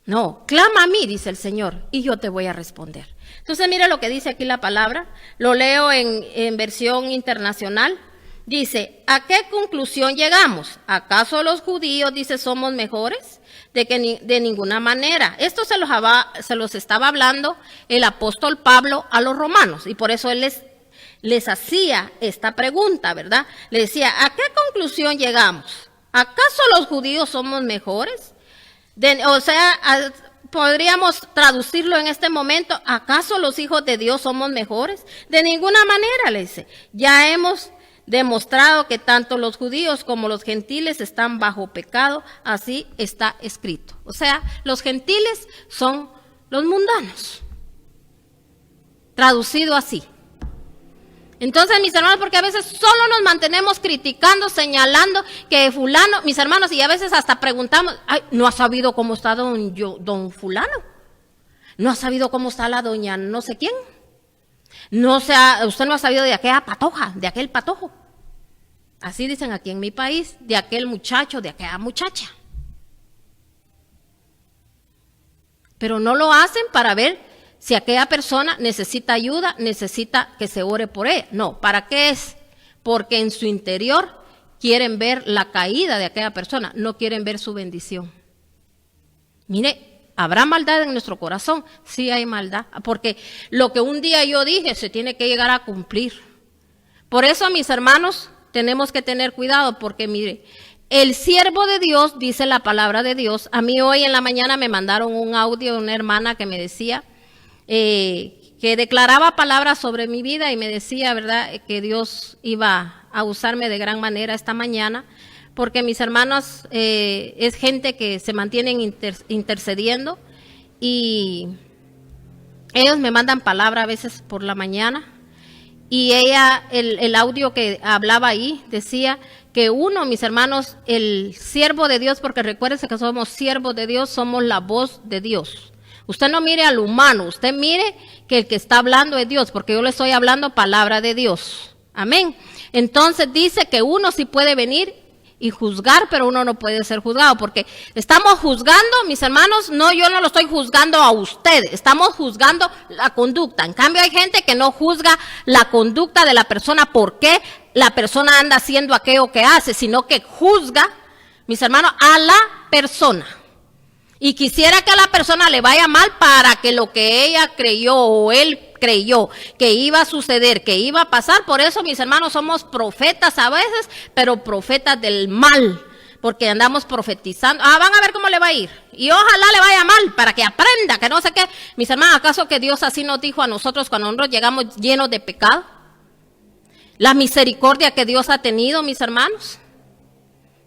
No, clama a mí, dice el Señor, y yo te voy a responder. Entonces, mire lo que dice aquí la palabra. Lo leo en versión internacional. Dice, ¿a qué conclusión llegamos? ¿Acaso los judíos, dice, somos mejores? De ninguna manera. Esto se los estaba hablando el apóstol Pablo a los romanos, y por eso él les hacía esta pregunta, ¿verdad? Le decía, ¿a qué conclusión llegamos? ¿Acaso los judíos somos mejores? Podríamos traducirlo en este momento, ¿acaso los hijos de Dios somos mejores? De ninguna manera, le dice. Ya hemos demostrado que tanto los judíos como los gentiles están bajo pecado, así está escrito. O sea, los gentiles son los mundanos. traducido así. Entonces, mis hermanos, porque a veces solo nos mantenemos criticando, señalando que fulano, mis hermanos, y a veces hasta preguntamos, ay, ¿no ha sabido cómo está don fulano? ¿No ha sabido cómo está la doña no sé quién? Usted no ha sabido de aquella patoja, de aquel patojo. Así dicen aquí en mi país, de aquel muchacho, de aquella muchacha. Pero no lo hacen para ver si aquella persona necesita ayuda, necesita que se ore por ella. No, ¿para qué es? Porque en su interior quieren ver la caída de aquella persona, no quieren ver su bendición. Mire, ¿habrá maldad en nuestro corazón? Sí hay maldad, porque lo que un día yo dije se tiene que llegar a cumplir. Por eso, mis hermanos, tenemos que tener cuidado, porque mire, el siervo de Dios, dice la palabra de Dios. A mí hoy en la mañana me mandaron un audio de una hermana que me decía, que declaraba palabras sobre mi vida y me decía, ¿verdad?, que Dios iba a usarme de gran manera esta mañana, porque mis hermanos es gente que se mantienen intercediendo y ellos me mandan palabra a veces por la mañana y ella, el audio que hablaba ahí decía que uno, mis hermanos, el siervo de Dios, porque recuérdense que somos siervos de Dios, somos la voz de Dios. Usted no mire al humano, usted mire que el que está hablando es Dios, porque yo le estoy hablando palabra de Dios. Amén. Entonces dice que uno sí puede venir y juzgar, pero uno no puede ser juzgado, porque estamos juzgando, mis hermanos, no, yo no lo estoy juzgando a ustedes, estamos juzgando la conducta. En cambio hay gente que no juzga la conducta de la persona, por qué la persona anda haciendo aquello que hace, sino que juzga, mis hermanos, a la persona. Y quisiera que a la persona le vaya mal para que lo que ella creyó o él creyó que iba a suceder, que iba a pasar. Por eso, mis hermanos, somos profetas a veces, pero profetas del mal, porque andamos profetizando. Van a ver cómo le va a ir. Y ojalá le vaya mal para que aprenda, que no sé qué. Mis hermanos, ¿acaso que Dios así nos dijo a nosotros cuando nosotros llegamos llenos de pecado? La misericordia que Dios ha tenido, mis hermanos.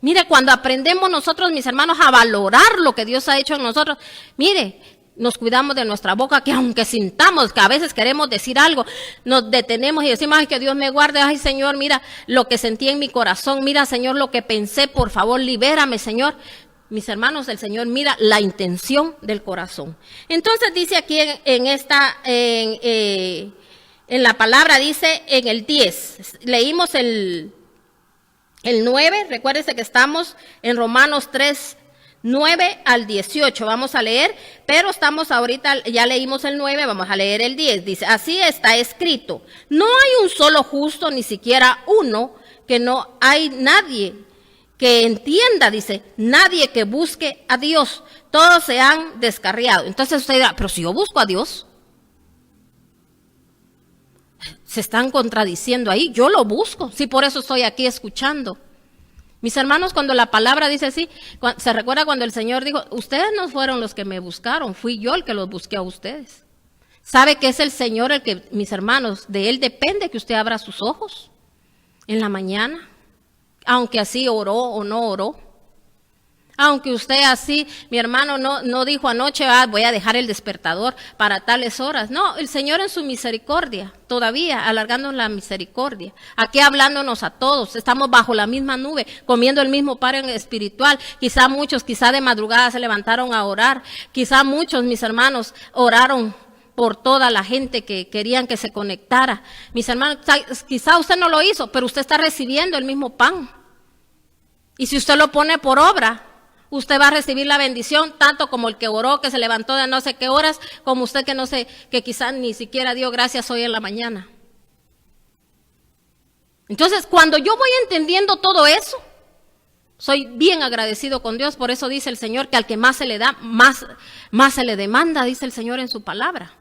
Mire, cuando aprendemos nosotros, mis hermanos, a valorar lo que Dios ha hecho en nosotros, mire, nos cuidamos de nuestra boca, que aunque sintamos que a veces queremos decir algo, nos detenemos y decimos, ay, que Dios me guarde, ay, Señor, mira lo que sentí en mi corazón, mira, Señor, lo que pensé, por favor, libérame, Señor. Mis hermanos, el Señor mira la intención del corazón. Entonces dice aquí en la palabra, dice en el 10, leímos el 9, recuérdense que estamos en Romanos 3, 9 al 18, vamos a leer, pero estamos ahorita, ya leímos el 9, vamos a leer el 10, dice, así está escrito, no hay un solo justo, ni siquiera uno, que no hay nadie que entienda, dice, nadie que busque a Dios, todos se han descarriado. Entonces usted dirá, pero si yo busco a Dios, se están contradiciendo ahí, yo lo busco, sí, por eso estoy aquí escuchando. Mis hermanos, cuando la palabra dice así, se recuerda cuando el Señor dijo, ustedes no fueron los que me buscaron, fui yo el que los busqué a ustedes. ¿Sabe que es el Señor el que, mis hermanos, de Él depende que usted abra sus ojos en la mañana? Aunque así oró o no oró. Aunque usted así, mi hermano no dijo anoche, voy a dejar el despertador para tales horas. No, el Señor en su misericordia, todavía alargando la misericordia. Aquí hablándonos a todos, estamos bajo la misma nube, comiendo el mismo pan espiritual. Quizá muchos, quizá de madrugada se levantaron a orar. Quizá muchos, mis hermanos, oraron por toda la gente que querían que se conectara. Mis hermanos, quizá usted no lo hizo, pero usted está recibiendo el mismo pan. Y si usted lo pone por obra, usted va a recibir la bendición, tanto como el que oró, que se levantó de no sé qué horas, como usted que no sé, que quizás ni siquiera dio gracias hoy en la mañana. Entonces, cuando yo voy entendiendo todo eso, soy bien agradecido con Dios. Por eso dice el Señor que al que más se le da, más se le demanda, dice el Señor en su palabra.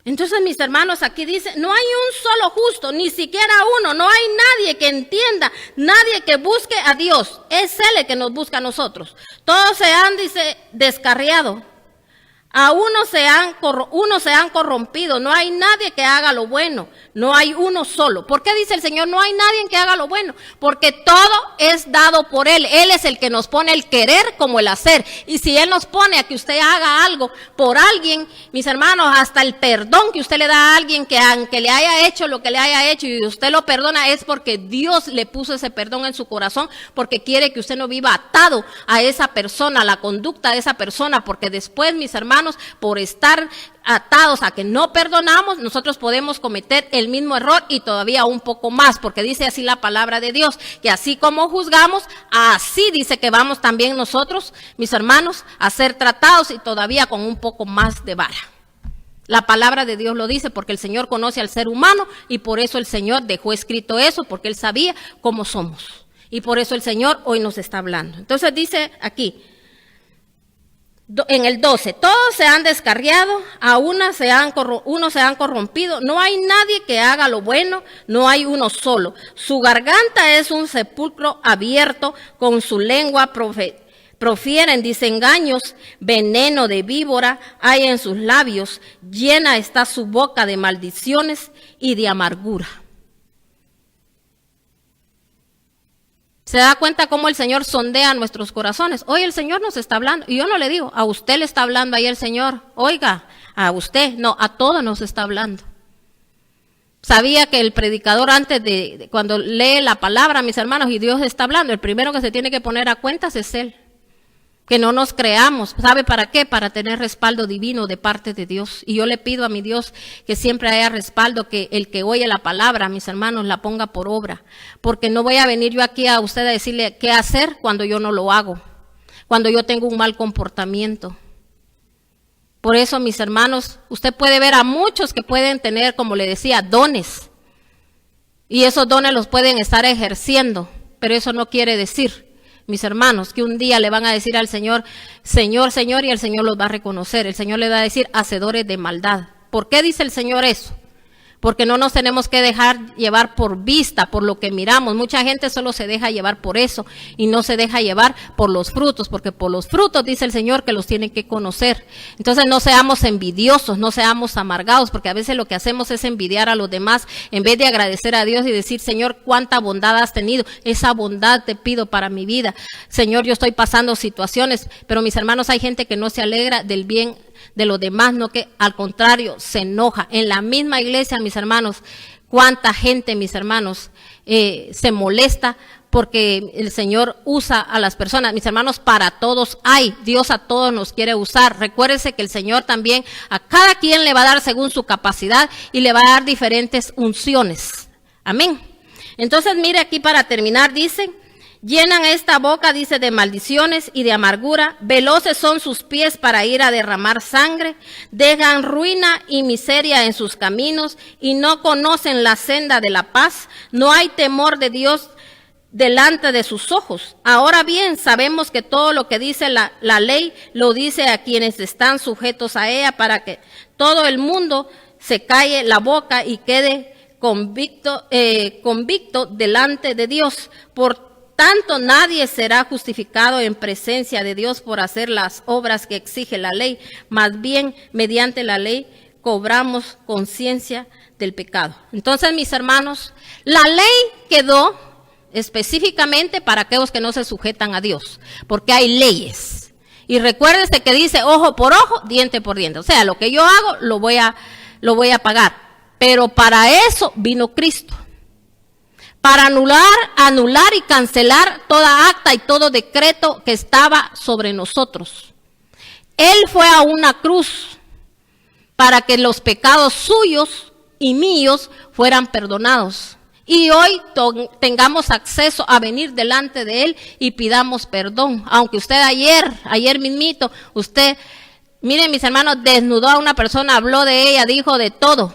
Entonces, mis hermanos, aquí dice, no hay un solo justo, ni siquiera uno, no hay nadie que entienda, nadie que busque a Dios. Es Él el que nos busca a nosotros. Todos se han, dice, descarriado. A unos se han corrompido, no hay nadie que haga lo bueno, no hay uno solo. ¿Por qué dice el Señor no hay nadie que haga lo bueno? Porque todo es dado por Él. Él es el que nos pone el querer como el hacer. Y si Él nos pone a que usted haga algo por alguien, mis hermanos, hasta el perdón que usted le da a alguien que aunque le haya hecho lo que le haya hecho y usted lo perdona, es porque Dios le puso ese perdón en su corazón, porque quiere que usted no viva atado a esa persona, a la conducta de esa persona, porque después, mis hermanos, por estar atados a que no perdonamos, nosotros podemos cometer el mismo error y todavía un poco más, porque dice así la palabra de Dios, que así como juzgamos, así dice que vamos también nosotros, mis hermanos, a ser tratados y todavía con un poco más de vara. La palabra de Dios lo dice, porque el Señor conoce al ser humano y por eso el Señor dejó escrito eso, porque Él sabía cómo somos. Y por eso el Señor hoy nos está hablando. Entonces dice aquí, en el 12, todos se han descarriado, unos se han corrompido, no hay nadie que haga lo bueno, no hay uno solo. Su garganta es un sepulcro abierto, con su lengua profieren desengaños, veneno de víbora hay en sus labios, llena está su boca de maldiciones y de amargura. ¿Se da cuenta cómo el Señor sondea nuestros corazones? Hoy el Señor nos está hablando, y yo no le digo, a usted le está hablando ahí el Señor, oiga, a usted, no, a todos nos está hablando. Sabía que el predicador antes cuando lee la palabra, mis hermanos, y Dios está hablando, el primero que se tiene que poner a cuentas es Él. Que no nos creamos. ¿Sabe para qué? Para tener respaldo divino de parte de Dios. Y yo le pido a mi Dios que siempre haya respaldo, que el que oye la palabra, mis hermanos, la ponga por obra. Porque no voy a venir yo aquí a usted a decirle qué hacer cuando yo no lo hago. Cuando yo tengo un mal comportamiento. Por eso, mis hermanos, usted puede ver a muchos que pueden tener, como le decía, dones. Y esos dones los pueden estar ejerciendo. Pero eso no quiere decir, mis hermanos, que un día le van a decir al Señor, Señor, Señor, y el Señor los va a reconocer. El Señor le va a decir, hacedores de maldad. ¿Por qué dice el Señor eso? Porque no nos tenemos que dejar llevar por vista, por lo que miramos. Mucha gente solo se deja llevar por eso y no se deja llevar por los frutos, porque por los frutos dice el Señor que los tienen que conocer. Entonces no seamos envidiosos, no seamos amargados, porque a veces lo que hacemos es envidiar a los demás en vez de agradecer a Dios y decir, Señor, cuánta bondad has tenido. Esa bondad te pido para mi vida. Señor, yo estoy pasando situaciones, pero mis hermanos, hay gente que no se alegra del bien de los demás, no, que al contrario se enoja. En la misma iglesia, mis hermanos, cuánta gente, mis hermanos, se molesta porque el Señor usa a las personas. Mis hermanos, para todos hay, Dios a todos nos quiere usar. Recuérdese que el Señor también a cada quien le va a dar según su capacidad y le va a dar diferentes unciones. Amén. Entonces, mire aquí para terminar, dice, llenan esta boca, dice, de maldiciones y de amargura. Veloces son sus pies para ir a derramar sangre. Dejan ruina y miseria en sus caminos y no conocen la senda de la paz. No hay temor de Dios delante de sus ojos. Ahora bien, sabemos que todo lo que dice la ley lo dice a quienes están sujetos a ella, para que todo el mundo se calle la boca y quede convicto delante de Dios. Por tanto, nadie será justificado en presencia de Dios por hacer las obras que exige la ley. Más bien, mediante la ley, cobramos conciencia del pecado. Entonces, mis hermanos, la ley quedó específicamente para aquellos que no se sujetan a Dios, porque hay leyes. Y recuérdense que dice ojo por ojo, diente por diente. O sea, lo que yo hago, lo voy a pagar. Pero para eso vino Cristo. Para anular y cancelar toda acta y todo decreto que estaba sobre nosotros. Él fue a una cruz para que los pecados suyos y míos fueran perdonados. Y hoy tengamos acceso a venir delante de Él y pidamos perdón. Aunque usted ayer mismito, usted, miren mis hermanos, desnudó a una persona, habló de ella, dijo de todo.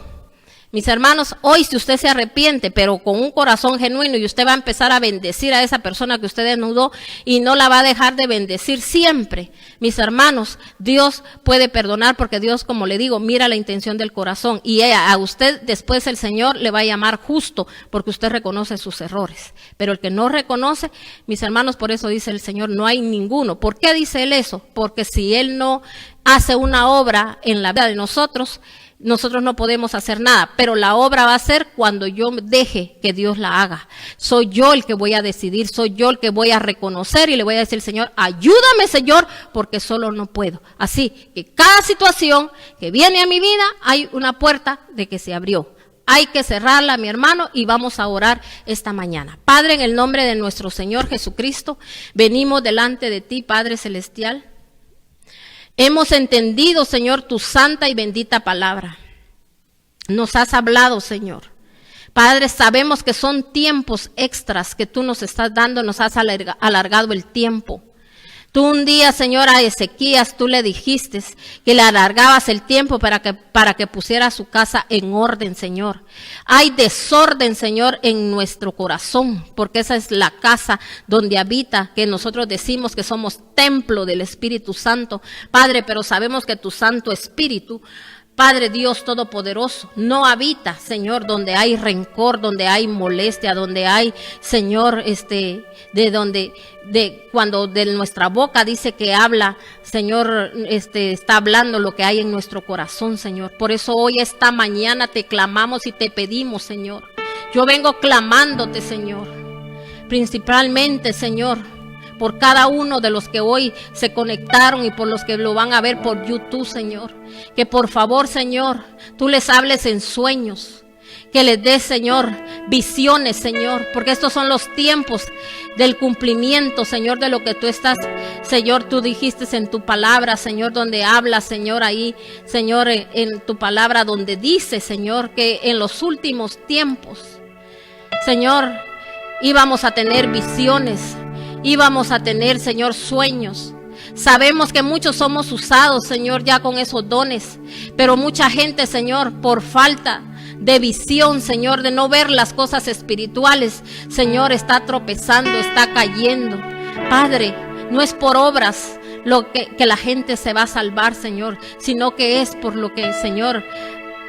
Mis hermanos, hoy si usted se arrepiente, pero con un corazón genuino, y usted va a empezar a bendecir a esa persona que usted desnudó y no la va a dejar de bendecir siempre. Mis hermanos, Dios puede perdonar porque Dios, como le digo, mira la intención del corazón. Y a usted después el Señor le va a llamar justo porque usted reconoce sus errores. Pero el que no reconoce, mis hermanos, por eso dice el Señor, no hay ninguno. ¿Por qué dice Él eso? Porque si Él no hace una obra en la vida de nosotros no podemos hacer nada, pero la obra va a ser cuando yo deje que Dios la haga. Soy yo el que voy a decidir, soy yo el que voy a reconocer y le voy a decir, Señor, ayúdame, Señor, porque solo no puedo. Así que cada situación que viene a mi vida, hay una puerta de que se abrió. Hay que cerrarla, mi hermano, y vamos a orar esta mañana. Padre, en el nombre de nuestro Señor Jesucristo, venimos delante de ti, Padre Celestial. Hemos entendido, Señor, tu santa y bendita palabra. Nos has hablado, Señor. Padre, sabemos que son tiempos extras que tú nos estás dando, nos has alargado el tiempo. Tú un día, Señor, a Ezequías, tú le dijiste que le alargabas el tiempo para que pusiera su casa en orden, Señor. Hay desorden, Señor, en nuestro corazón, porque esa es la casa donde habita, que nosotros decimos que somos templo del Espíritu Santo. Padre, pero sabemos que tu Santo Espíritu, Padre Dios Todopoderoso, no habita, Señor, donde hay rencor, donde hay molestia, donde hay, Señor, cuando de nuestra boca dice que habla, Señor, está hablando lo que hay en nuestro corazón, Señor. Por eso hoy, esta mañana, te clamamos y te pedimos, Señor. Yo vengo clamándote, Señor, principalmente, Señor, por cada uno de los que hoy se conectaron y por los que lo van a ver por YouTube, Señor. Que por favor, Señor, tú les hables en sueños. Que les des, Señor, visiones, Señor. Porque estos son los tiempos del cumplimiento, Señor, de lo que tú estás, Señor, tú dijiste en tu palabra, Señor, donde hablas, Señor, ahí, Señor, en tu palabra, donde dice, Señor, que en los últimos tiempos, Señor, íbamos a tener visiones. Íbamos a tener, Señor, sueños. Sabemos que muchos somos usados, Señor, ya con esos dones. Pero mucha gente, Señor, por falta de visión, Señor, de no ver las cosas espirituales, Señor, está tropezando, está cayendo. Padre, no es por obras lo que la gente se va a salvar, Señor, sino que es por lo que el Señor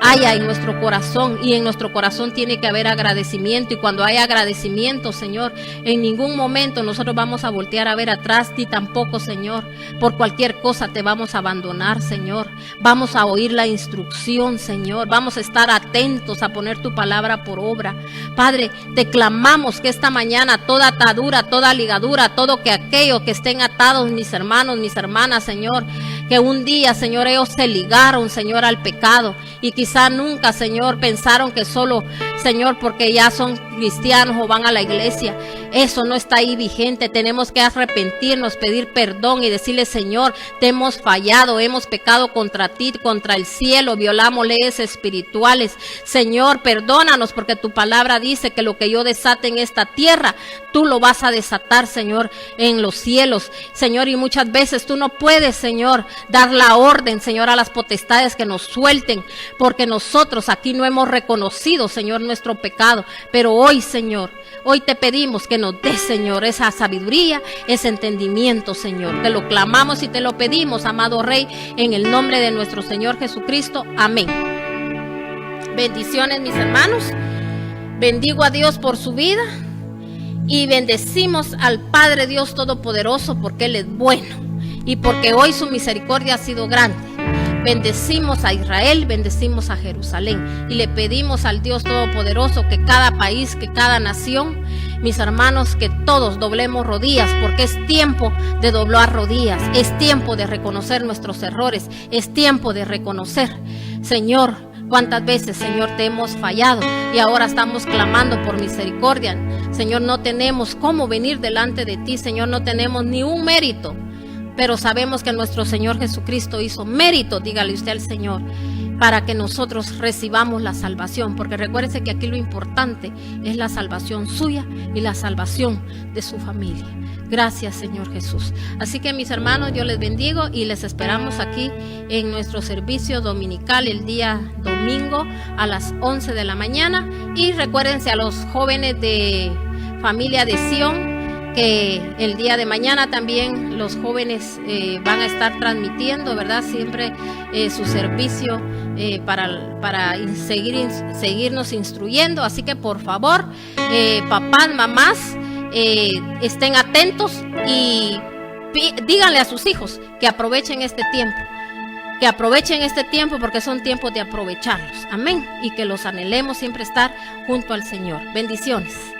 haya en nuestro corazón, y en nuestro corazón tiene que haber agradecimiento. Y cuando hay agradecimiento, Señor, en ningún momento nosotros vamos a voltear a ver atrás, ni tampoco, Señor, por cualquier cosa te vamos a abandonar, Señor. Vamos a oír la instrucción, Señor, vamos a estar atentos a poner tu palabra por obra. Padre, te clamamos que esta mañana toda atadura, toda ligadura, todo que aquello que estén atados, mis hermanos, mis hermanas, Señor, que un día, Señor, ellos se ligaron, Señor, al pecado, y quizá nunca, Señor, pensaron que solo, Señor, porque ya son cristianos o van a la iglesia, eso no está ahí vigente. Tenemos que arrepentirnos, pedir perdón y decirle, Señor, te hemos fallado, hemos pecado contra ti, contra el cielo, violamos leyes espirituales. Señor, perdónanos, porque tu palabra dice que lo que yo desate en esta tierra, tú lo vas a desatar, Señor, en los cielos, Señor. Y muchas veces tú no puedes, Señor, dar la orden, Señor, a las potestades que nos suelten, porque nosotros aquí no hemos reconocido, Señor, nuestro pecado. Pero hoy, Señor, hoy te pedimos que nos des, Señor, esa sabiduría, ese entendimiento, Señor. Te lo clamamos y te lo pedimos, amado Rey, en el nombre de nuestro Señor Jesucristo. Amén. Bendiciones, mis hermanos. Bendigo a Dios por su vida y bendecimos al Padre Dios Todopoderoso porque Él es bueno y porque hoy su misericordia ha sido grande. Bendecimos a Israel, bendecimos a Jerusalén y le pedimos al Dios Todopoderoso que cada país, que cada nación, mis hermanos, que todos doblemos rodillas, porque es tiempo de doblar rodillas, es tiempo de reconocer nuestros errores, es tiempo de reconocer, Señor, cuántas veces, Señor, te hemos fallado y ahora estamos clamando por misericordia. Señor, no tenemos cómo venir delante de ti, Señor, no tenemos ni un mérito. Pero sabemos que nuestro Señor Jesucristo hizo mérito, dígale usted al Señor, para que nosotros recibamos la salvación, porque recuérdense que aquí lo importante es la salvación suya y la salvación de su familia. Gracias, Señor Jesús. Así que, mis hermanos, yo les bendigo y les esperamos aquí en nuestro servicio dominical el día domingo a las 11 de la mañana. Y recuérdense a los jóvenes de Familia de Sion que el día de mañana también los jóvenes van a estar transmitiendo, ¿verdad? Siempre su servicio para seguirnos instruyendo. Así que, por favor, papás, mamás, estén atentos y díganle a sus hijos que aprovechen este tiempo. Que aprovechen este tiempo porque son tiempos de aprovecharlos. Amén. Y que los anhelemos siempre estar junto al Señor. Bendiciones.